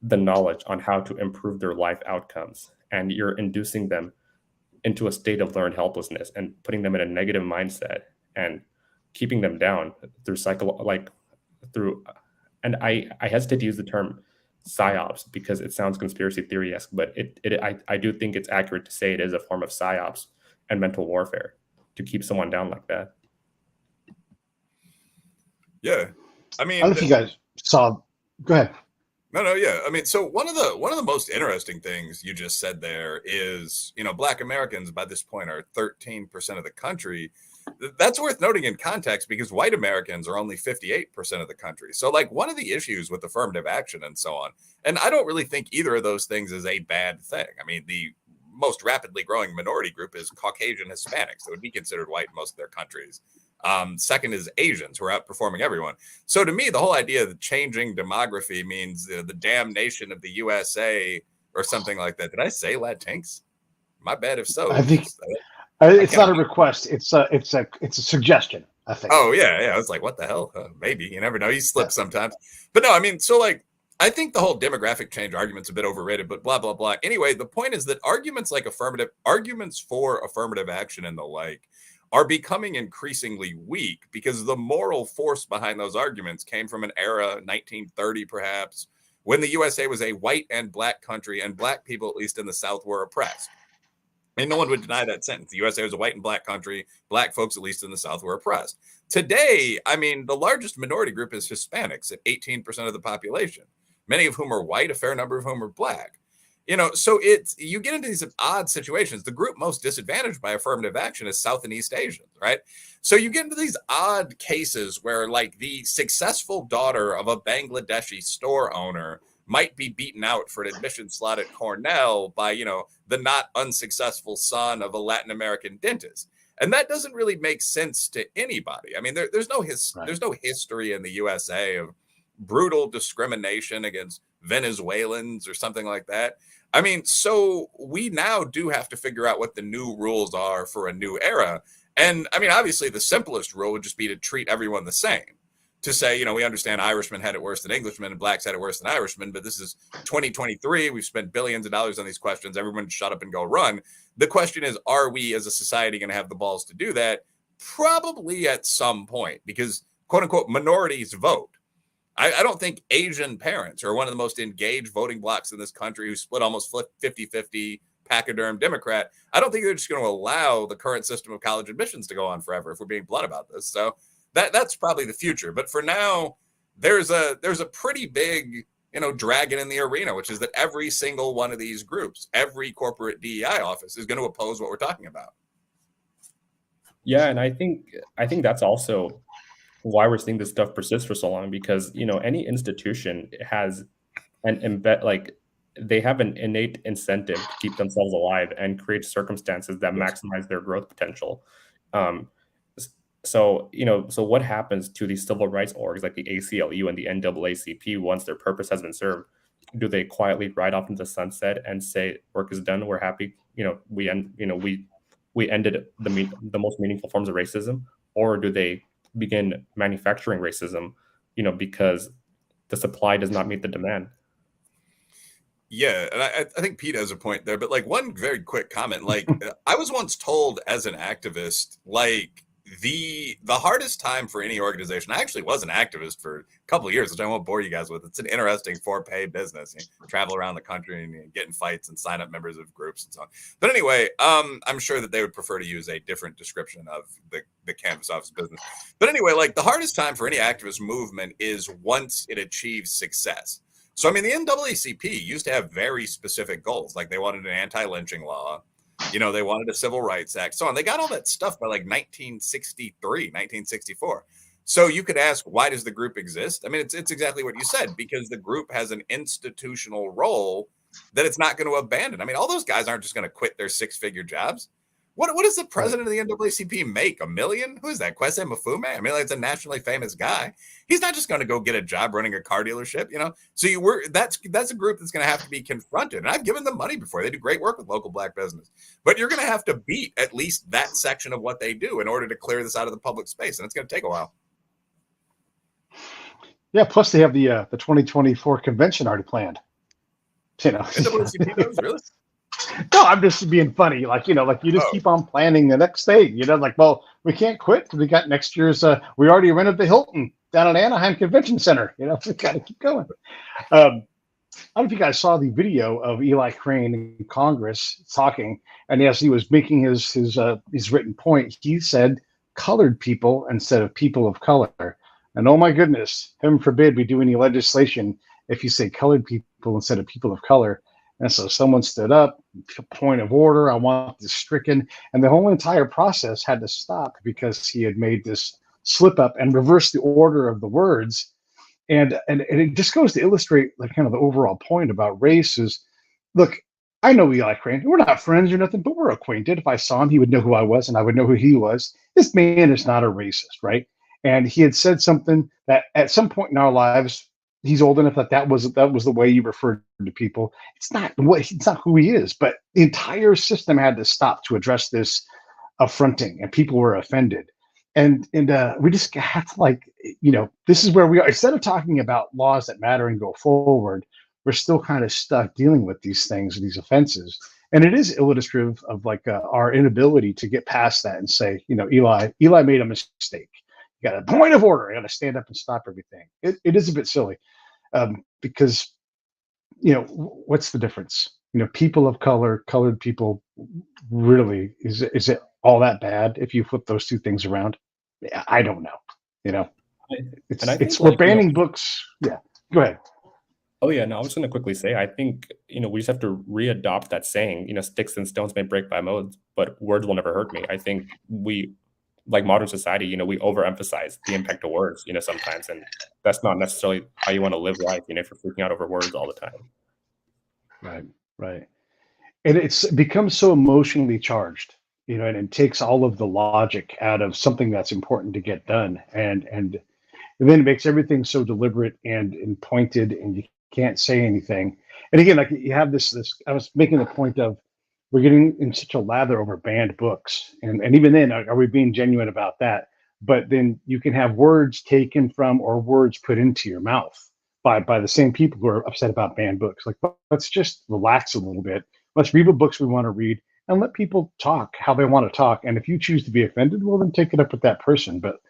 the knowledge on how to improve their life outcomes. And you're inducing them into a state of learned helplessness and putting them in a negative mindset and keeping them down through, and I hesitate to use the term psyops because it sounds conspiracy theory-esque, but I do think it's accurate to say it is a form of psyops and mental warfare to keep someone down like that. Yeah, I I mean, don't know if you guys saw. Go ahead. no, yeah. I mean, so one of the most interesting things you just said there is, Black Americans by this point are 13% of the country. That's worth noting in context because white Americans are only 58% of the country. So, like, one of the issues with affirmative action and so on, and I don't really think either of those things is a bad thing. I mean, the most rapidly growing minority group is Caucasian Hispanics that would be considered white in most of their countries. Second is Asians, who are outperforming everyone. So to me, the whole idea that changing demography means the damnation of the USA or something like that. Did I say Latinx? My bad if so. I think it's not a request. It's a suggestion, I think. Oh, yeah. I was like, what the hell? Maybe. You never know. You slip sometimes. But no, I mean, so like, I think the whole demographic change argument's a bit overrated, but blah, blah, blah. Anyway, the point is that arguments for affirmative action and the like are becoming increasingly weak because the moral force behind those arguments came from an era, 1930 perhaps, when the USA was a white and black country and black people, at least in the South, were oppressed. And no one would deny that sentence. The USA was a white and black country. Black folks, at least in the South, were oppressed. Today, I mean, the largest minority group is Hispanics at 18% of the population, many of whom are white, a fair number of whom are black. So you get into these odd situations. The group most disadvantaged by affirmative action is South and East Asians, right? So you get into these odd cases where, like, the successful daughter of a Bangladeshi store owner might be beaten out for an admission slot at Cornell by, the not unsuccessful son of a Latin American dentist. And that doesn't really make sense to anybody. I mean, there's no history in the USA of brutal discrimination against Venezuelans or something like that. I mean, so we now do have to figure out what the new rules are for a new era. And I mean, obviously, the simplest rule would just be to treat everyone the same. To say, we understand Irishmen had it worse than Englishmen and blacks had it worse than Irishmen, but this is 2023. We've spent billions of dollars on these questions. Everyone shut up and go run. The question is, are we as a society going to have the balls to do that? Probably at some point, because quote unquote minorities vote. I don't think Asian parents are one of the most engaged voting blocks in this country who split almost 50-50 pachyderm Democrat. I don't think they're just going to allow the current system of college admissions to go on forever if we're being blunt about this. So that's probably the future. But for now, there's a pretty big, dragon in the arena, which is that every single one of these groups, every corporate DEI office is going to oppose what we're talking about. Yeah, and I think that's also why we're seeing this stuff persist for so long, because any institution has they have an innate incentive to keep themselves alive and create circumstances that maximize their growth potential. So what happens to these civil rights orgs like the ACLU and the NAACP once their purpose has been served? Do they quietly ride off into the sunset and say work is done, we're happy, we ended the most meaningful forms of racism? Or do they begin manufacturing racism, because the supply does not meet the demand? Yeah, and I think Pete has a point there, but like one very quick comment, like I was once told as an activist, like the hardest time for any organization, I actually was an activist for a couple of years, which I won't bore you guys with. It's an interesting for-pay business. You travel around the country and get in fights and sign up members of groups and so on. But anyway, I'm sure that they would prefer to use a different description of the canvas office business. But anyway, like the hardest time for any activist movement is once it achieves success. So, I mean, the NAACP used to have very specific goals. Like they wanted an anti-lynching law. They wanted a civil rights act, so on. They got all that stuff by like 1963, 1964. So you could ask, why does the group exist? I mean, it's exactly what you said, because the group has an institutional role that it's not going to abandon. I mean, all those guys aren't just going to quit their 6-figure jobs. What does the president of the NAACP make? $1 million? Who is that? Kwesi Mfume? I mean, like, it's a nationally famous guy. He's not just going to go get a job running a car dealership, So that's a group that's going to have to be confronted. And I've given them money before. They do great work with local black business. But you're going to have to beat at least that section of what they do in order to clear this out of the public space. And it's going to take a while. Yeah, plus they have the 2024 convention already planned. NAACP does, really? No, I'm just being funny. Like, like you just keep on planning the next thing. Like, well, we can't quit because we got next year's. We already rented the Hilton down at Anaheim Convention Center. We got to keep going. I don't know if you guys saw the video of Eli Crane in Congress talking, and as he was making his written point, he said colored people instead of people of color. And oh my goodness, heaven forbid we do any legislation if you say colored people instead of people of color. And so someone stood up, point of order, I want this stricken. And the whole entire process had to stop because he had made this slip up and reversed the order of the words. And it just goes to illustrate like kind of the overall point about race is, look, I know Eli Crane. We're not friends or nothing, but we're acquainted. If I saw him, he would know who I was, and I would know who he was. This man is not a racist, right? And he had said something that at some point in our lives, he's old enough that was the way you referred to people. It's not who he is. But the entire system had to stop to address this affronting, and people were offended. And we just have to this is where we are. Instead of talking about laws that matter and go forward, we're still kind of stuck dealing with these things, these offenses. And it is illustrative of our inability to get past that and say, Eli made a mistake. You got a point of order. You got to stand up and stop everything. It is a bit silly because, what's the difference? People of color, colored people, really, is it all that bad if you flip those two things around? I don't know. We're banning books. Yeah, go ahead. Oh yeah, no, I was going to quickly say, I think, we just have to readopt that saying, sticks and stones may break my bones, but words will never hurt me. I think we, like modern society, we overemphasize the impact of words, sometimes, and that's not necessarily how you want to live life, if you're freaking out over words all the time. Right. And it's become so emotionally charged, and it takes all of the logic out of something that's important to get done. And then it makes everything so deliberate and pointed, and you can't say anything. And again, like you have this, I was making the point of, we're getting in such a lather over banned books. And even then, are we being genuine about that? But then you can have words taken from or words put into your mouth by the same people who are upset about banned books. Like, let's just relax a little bit. Let's read the books we want to read and let people talk how they want to talk. And if you choose to be offended, well, then take it up with that person. But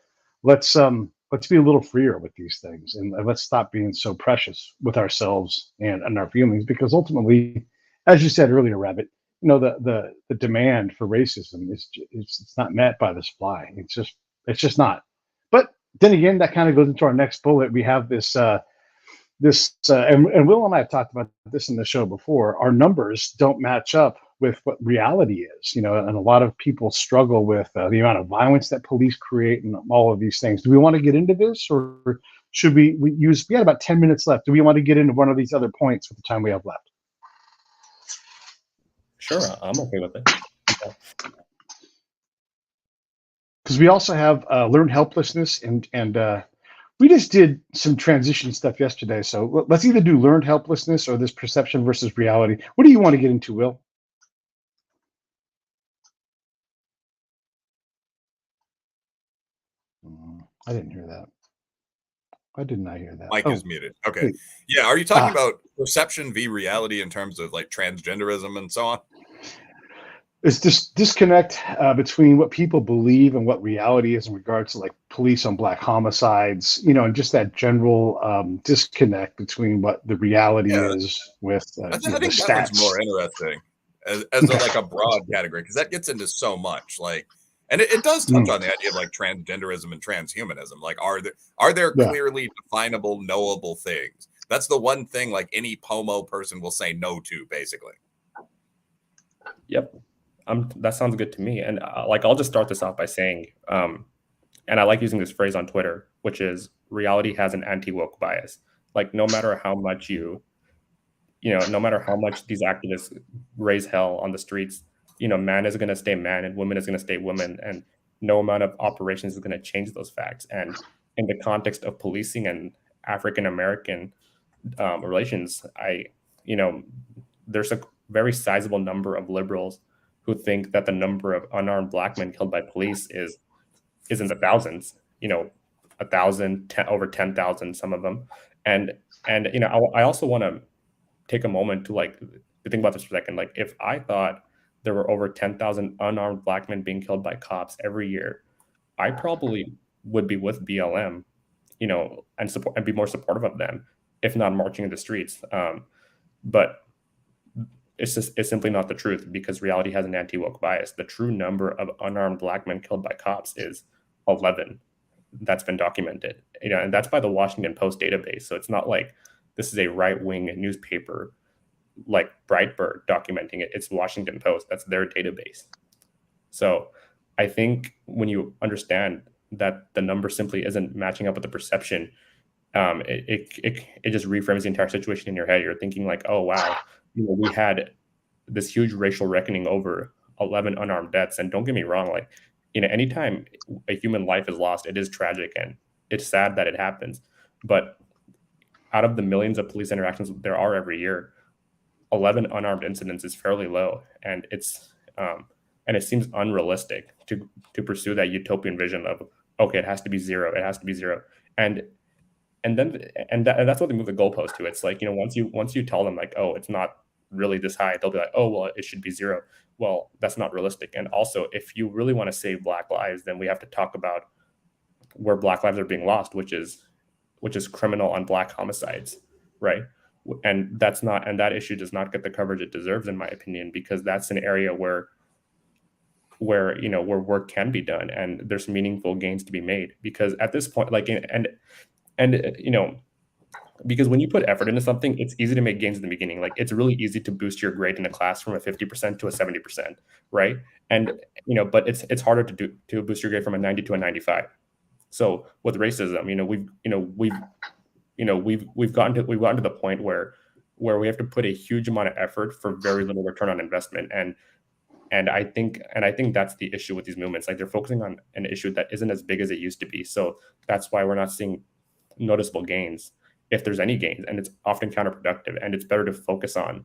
let's be a little freer with these things, and let's stop being so precious with ourselves and our feelings, because ultimately, as you said earlier, Rabbit, the demand for racism it's not met by the supply. It's just not. But then again, that kind of goes into our next bullet. We have this and Will and I have talked about this in the show before. Our numbers don't match up with what reality is, and a lot of people struggle with the amount of violence that police create and all of these things. Do we want to get into this, or should we got about 10 minutes left. Do we want to get into one of these other points with the time we have left? Sure, I'm okay with it. Because we also have learned helplessness, and we just did some transition stuff yesterday. So let's either do learned helplessness or this perception versus reality. What do you want to get into, Will? I didn't hear that. I did not hear that. Mike is muted. Okay. Yeah. Are you talking about perception v reality in terms of like transgenderism and so on? It's this disconnect between what people believe and what reality is in regards to like police on black homicides, and just that general disconnect between what the reality is with I think the that stats. one's more interesting as like a broad category, because that gets into so much, like, and it does touch on the idea of like transgenderism and transhumanism. Like, are there clearly definable, knowable things? That's the one thing like any POMO person will say no to, basically. Yep. That sounds good to me. And I'll just start this off by saying, and I like using this phrase on Twitter, which is reality has an anti-woke bias. Like, no matter how much no matter how much these activists raise hell on the streets, man is going to stay man and woman is going to stay woman. And no amount of operations is going to change those facts. And in the context of policing and African-American relations, there's a very sizable number of liberals who think that the number of unarmed black men killed by police is in the thousands, 1,000, over 10,000, some of them. And I also want to take a moment to think about this for a second. Like, if I thought there were over 10,000 unarmed black men being killed by cops every year, I probably would be with BLM, and support and be more supportive of them, if not marching in the streets. But it's simply not the truth, because reality has an anti-woke bias. The true number of unarmed black men killed by cops is 11. That's been documented, and that's by the Washington Post database. So it's not like this is a right-wing newspaper like Breitbart documenting it. It's Washington Post. That's their database. So I think when you understand that the number simply isn't matching up with the perception, it just reframes the entire situation in your head. You're thinking like, oh wow, we had this huge racial reckoning over 11 unarmed deaths. And don't get me wrong, like, anytime a human life is lost, it is tragic and it's sad that it happens. But out of the millions of police interactions there are every year, 11 unarmed incidents is fairly low, and it seems unrealistic to pursue that utopian vision of, okay, it has to be zero, and that's what they move the goalpost to. It's like, once you tell them like, oh, it's not really this high, they'll be like, oh well, it should be zero. Well, that's not realistic. And also, if you really want to save black lives, then we have to talk about where black lives are being lost, which is criminal on black homicides, right? And that issue does not get the coverage it deserves, in my opinion, because that's an area where work can be done and there's meaningful gains to be made. Because at this point, like, because when you put effort into something, it's easy to make gains in the beginning. Like, it's really easy to boost your grade in a class from a 50% to a 70%, right? And but it's harder to boost your grade from a 90 to a 95. So with racism, we've gotten to the point where we have to put a huge amount of effort for very little return on investment. And I think that's the issue with these movements. Like, they're focusing on an issue that isn't as big as it used to be. So that's why we're not seeing noticeable gains, if there's any gains, and it's often counterproductive. And it's better to focus on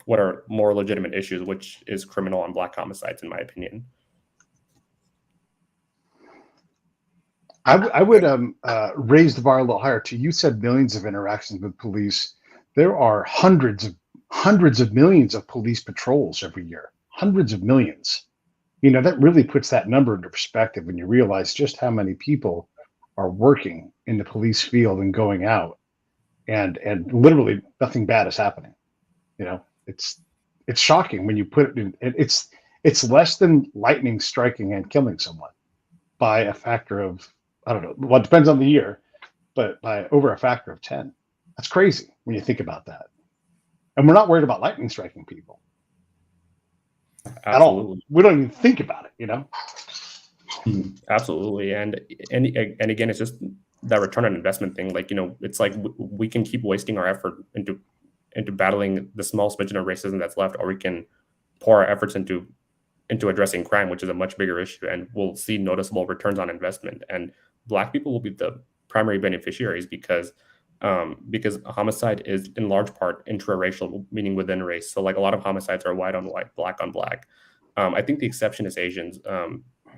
what are more legitimate issues, which is criminal on black homicides, in my opinion. I would raise the bar a little higher too. You said millions of interactions with police. There are hundreds of millions of police patrols every year. Hundreds of millions. That really puts that number into perspective when you realize just how many people are working in the police field and going out, and literally nothing bad is happening. It's shocking when you put it in. It's less than lightning striking and killing someone by a factor of, I don't know, well, it depends on the year, but by over a factor of 10. That's crazy when you think about that. And we're not worried about lightning striking people. Absolutely. At all. We don't even think about it, Absolutely. And again, it's just that return on investment thing. Like, it's like we can keep wasting our effort into battling the small smidgen of racism that's left, or we can pour our efforts into addressing crime, which is a much bigger issue, and we'll see noticeable returns on investment. And black people will be the primary beneficiaries, because homicide is in large part intraracial, meaning within race. So like, a lot of homicides are white on white, black on black. I think the exception is Asians,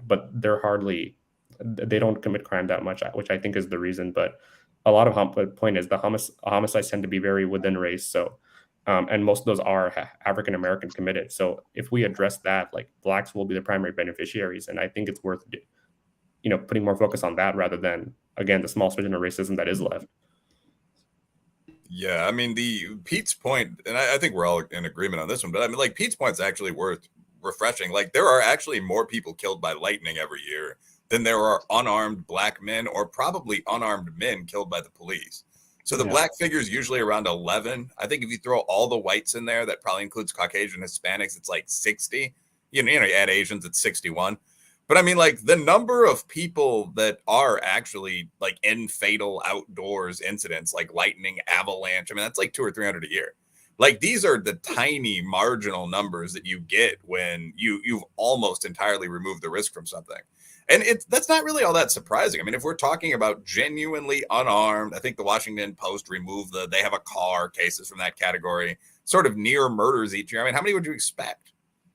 but they don't commit crime that much, which I think is the reason. But a lot of the point is the homicides tend to be very within race. So and most of those are African American committed. So if we address that, like, blacks will be the primary beneficiaries, and I think it's worth putting more focus on that rather than, again, the small smidgen of racism that is left. Yeah, I mean, Pete's point, and I think we're all in agreement on this one, but I mean, like, Pete's point is actually worth refreshing. Like, there are actually more people killed by lightning every year than there are unarmed black men, or probably unarmed men, killed by the police. So the black figure is usually around 11. I think if you throw all the whites in there, that probably includes Caucasian, Hispanics, it's like 60. You add Asians, it's 61. But I mean, like, the number of people that are actually like in fatal outdoors incidents, like lightning, avalanche, I mean, that's like 200 or 300 a year. Like, these are the tiny marginal numbers that you get when you've almost entirely removed the risk from something. And that's not really all that surprising. I mean, if we're talking about genuinely unarmed, I think the Washington Post removed they have a car cases from that category, sort of near murders each year. I mean, how many would you expect?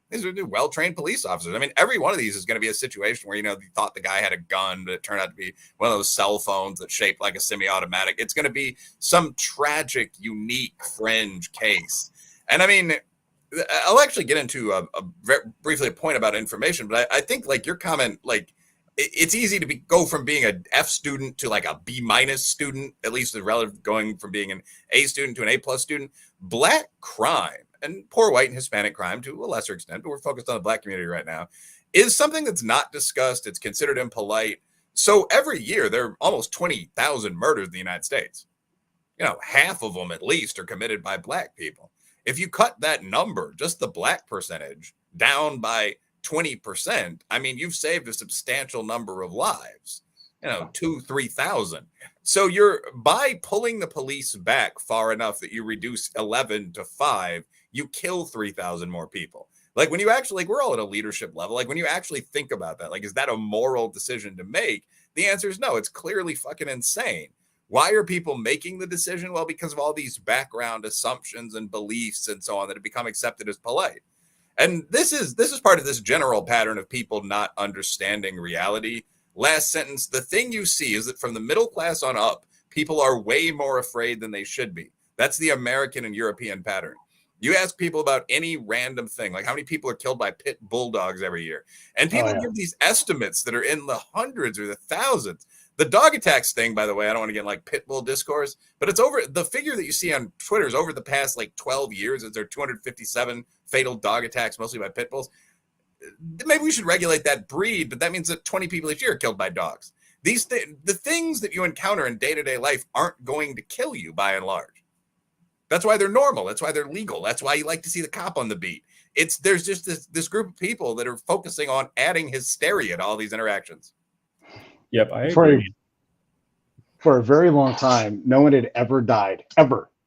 These are well-trained police officers. I mean, every one of these is going to be a situation where, you thought the guy had a gun, but it turned out to be one of those cell phones that's shaped like a semi-automatic. It's going to be some tragic, unique, fringe case. And I mean, I'll actually get into briefly a point about information, but I think like your comment, like it's easy to go from being an F student to like a B minus student, at least relative going from being an A student to an A plus student. Black crime and poor white and Hispanic crime to a lesser extent, but we're focused on the Black community right now, is something that's not discussed. It's considered impolite. So every year there are almost 20,000 murders in the United States. You know, half of them at least are committed by Black people. If you cut that number, just the Black percentage, down by 20%, I mean, you've saved a substantial number of lives, 2,000-3,000. So by pulling the police back far enough that you reduce 11 to 5, you kill 3,000 more people. Like when you actually, like we're all at a leadership level, like when you actually think about that, like, is that a moral decision to make? The answer is no. It's clearly fucking insane. Why are people making the decision? Well, because of all these background assumptions and beliefs and so on that have become accepted as polite. And this is part of this general pattern of people not understanding reality. Last sentence, the thing you see is that from the middle class on up, people are way more afraid than they should be. That's the American and European pattern. You ask people about any random thing, like how many people are killed by pit bulldogs every year. And people give these estimates that are in the hundreds or the thousands. The dog attacks thing, by the way, I don't want to get in like pit bull discourse, but it's over. The figure that you see on Twitter is over the past like 12 years. Is there 257 fatal dog attacks, mostly by pit bulls? Maybe we should regulate that breed, but that means that 20 people each year are killed by dogs. The things that you encounter in day-to-day life aren't going to kill you by and large. That's why they're normal. That's why they're legal. That's why you like to see the cop on the beat. There's just this group of people that are focusing on adding hysteria to all these interactions. Yep, I agree. For a very long time, no one had ever died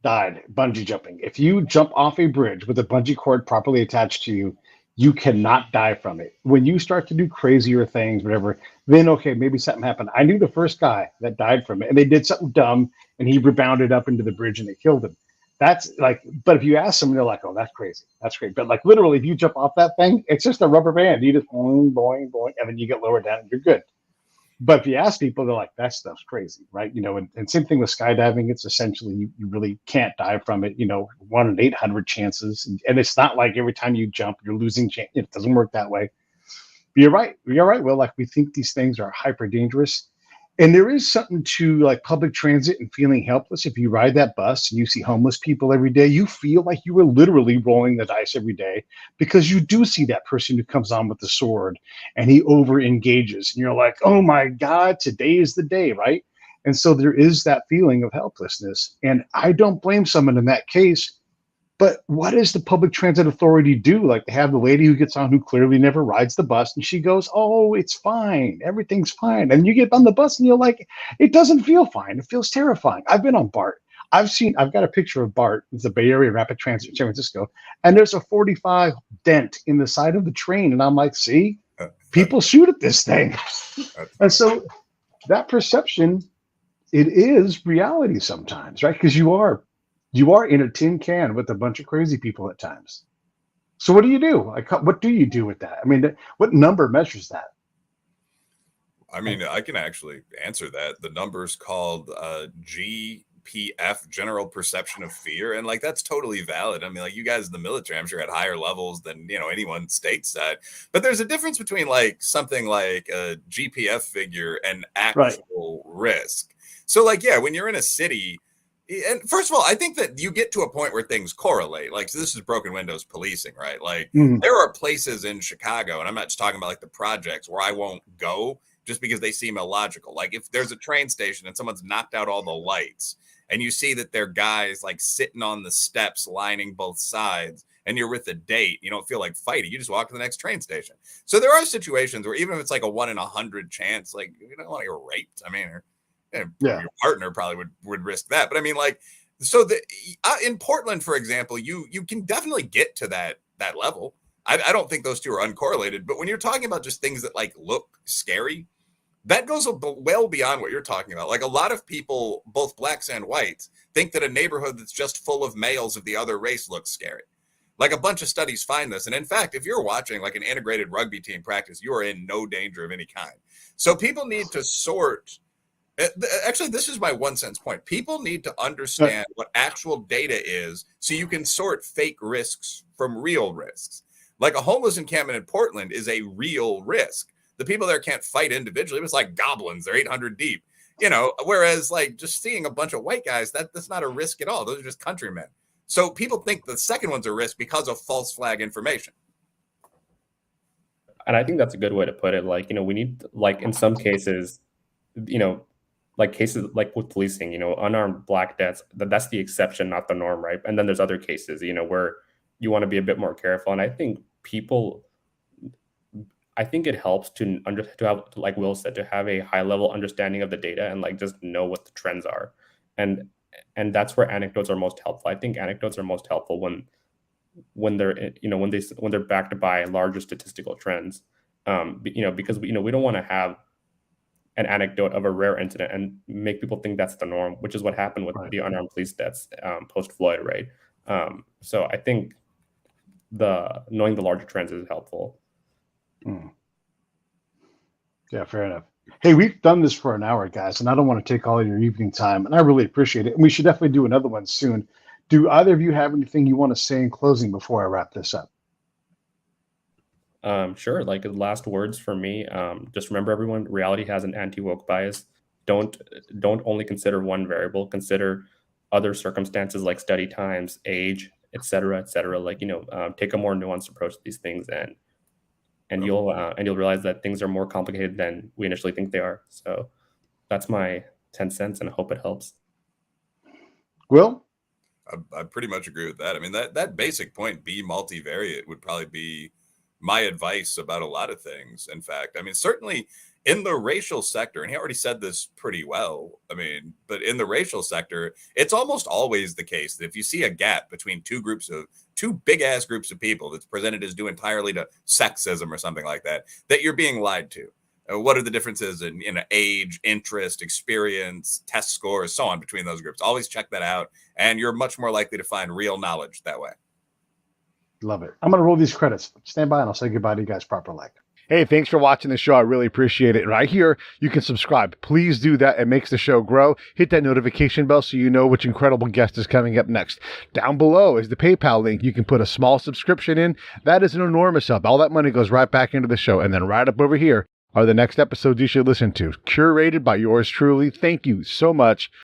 bungee jumping. If you jump off a bridge with a bungee cord properly attached to you, you cannot die from it. When you start to do crazier things, whatever, then okay, maybe something happened. I knew the first guy that died from it, and they did something dumb, and he rebounded up into the bridge, and they killed him. That's like, but if you ask them, they're like, oh, that's crazy. That's great. But like literally, if you jump off that thing, it's just a rubber band. You just boing, boing, boing, and then you get lower down and you're good. But if you ask people, they're like, that stuff's crazy, right? And same thing with skydiving. It's essentially, you really can't die from it, 1 in 800 chances. And it's not like every time you jump, you're losing chance. It doesn't work that way. But you're right. Well, like we think these things are hyper dangerous. And there is something to like public transit and feeling helpless. If you ride that bus and you see homeless people every day, you feel like you were literally rolling the dice every day because you do see that person who comes on with the sword and he over engages and you're like, oh my God, today is the day, right? And so there is that feeling of helplessness. And I don't blame someone in that case. But what does the public transit authority do? Like they have the lady who gets on who clearly never rides the bus and she goes, oh, it's fine. Everything's fine. And you get on the bus and you're like, it doesn't feel fine. It feels terrifying. I've been on BART. I've got a picture of BART. It's the Bay Area Rapid Transit in San Francisco. And there's a 45 dent in the side of the train. And I'm like, see, people shoot at this thing. And so that perception, it is reality sometimes, right? Because you are in a tin can with a bunch of crazy people at times. So what do you do? Like, what do you do with that? I mean, what number measures that? I mean, I can actually answer that. The number's called GPF, General Perception of Fear. And like, that's totally valid. I mean, like you guys in the military, I'm sure at higher levels than, anyone stateside. But there's a difference between like something like a GPF figure and actual risk. So like, yeah, when you're in a city, and first of all, I think that you get to a point where things correlate. Like, so this is broken windows policing, right? Like there are places in Chicago, and I'm not just talking about like the projects where I won't go just because they seem illogical. Like if there's a train station and someone's knocked out all the lights and you see that there are guys like sitting on the steps lining both sides and you're with a date, you don't feel like fighting. You just walk to the next train station. So there are situations where even if it's like a 1 in 100 chance, like you don't want to get raped. I mean, your partner probably would risk that. But I mean, like, so in Portland, for example, you can definitely get to that level. I don't think those two are uncorrelated. But when you're talking about just things that like look scary, that goes well beyond what you're talking about. Like a lot of people, both blacks and whites, think that a neighborhood that's just full of males of the other race looks scary. Like a bunch of studies find this. And in fact, if you're watching like an integrated rugby team practice, you are in no danger of any kind. So people need to sort Actually, this is my 1 cent point. People need to understand what actual data is so you can sort fake risks from real risks. Like a homeless encampment in Portland is a real risk. The people there can't fight individually. It's like goblins. They're 800 deep, whereas like just seeing a bunch of white guys, that's not a risk at all. Those are just countrymen. So people think the second one's a risk because of false flag information. And I think that's a good way to put it. Like, we need, like, in some cases, like cases like with policing, unarmed black deaths, that's the exception, not the norm, right? And then there's other cases, where you want to be a bit more careful. And I think it helps to have, like Will said, to have a high level understanding of the data and like just know what the trends are. And that's where anecdotes are most helpful. I think anecdotes are most helpful when they're when they're backed by larger statistical trends. Because we don't want to have an anecdote of a rare incident and make people think that's the norm, which is what happened with the unarmed police deaths post Floyd, right? So I think knowing the larger trends is helpful. Yeah, fair enough. Hey, we've done this for an hour, guys, and I don't want to take all of your evening time, and I really appreciate it. And we should definitely do another one soon. Do either of you have anything you want to say in closing before I wrap this up? Sure. Like last words for me. Just remember, everyone, reality has an anti-woke bias. Don't only consider one variable. Consider other circumstances like study times, age, et cetera, et cetera. Like, take a more nuanced approach to these things, and you'll realize that things are more complicated than we initially think they are. So that's my 10 cents, and I hope it helps. Will? I pretty much agree with that. I mean, that basic point, be multivariate, would probably be my advice about a lot of things. In fact, I mean, certainly in the racial sector, and he already said this pretty well, but in the racial sector, it's almost always the case that if you see a gap between two big ass groups of people that's presented as due entirely to sexism or something like that you're being lied to. What are the differences in age, interest, experience, test scores, so on between those groups? Always check that out, and you're much more likely to find real knowledge that way. Love it. I'm going to roll these credits. Stand by and I'll say goodbye to you guys proper. Hey, thanks for watching the show. I really appreciate it. Right here, you can subscribe. Please do that. It makes the show grow. Hit that notification bell so you know which incredible guest is coming up next. Down below is the PayPal link. You can put a small subscription in. That is an enormous help. All that money goes right back into the show. And then right up over here are the next episodes you should listen to, curated by yours truly. Thank you so much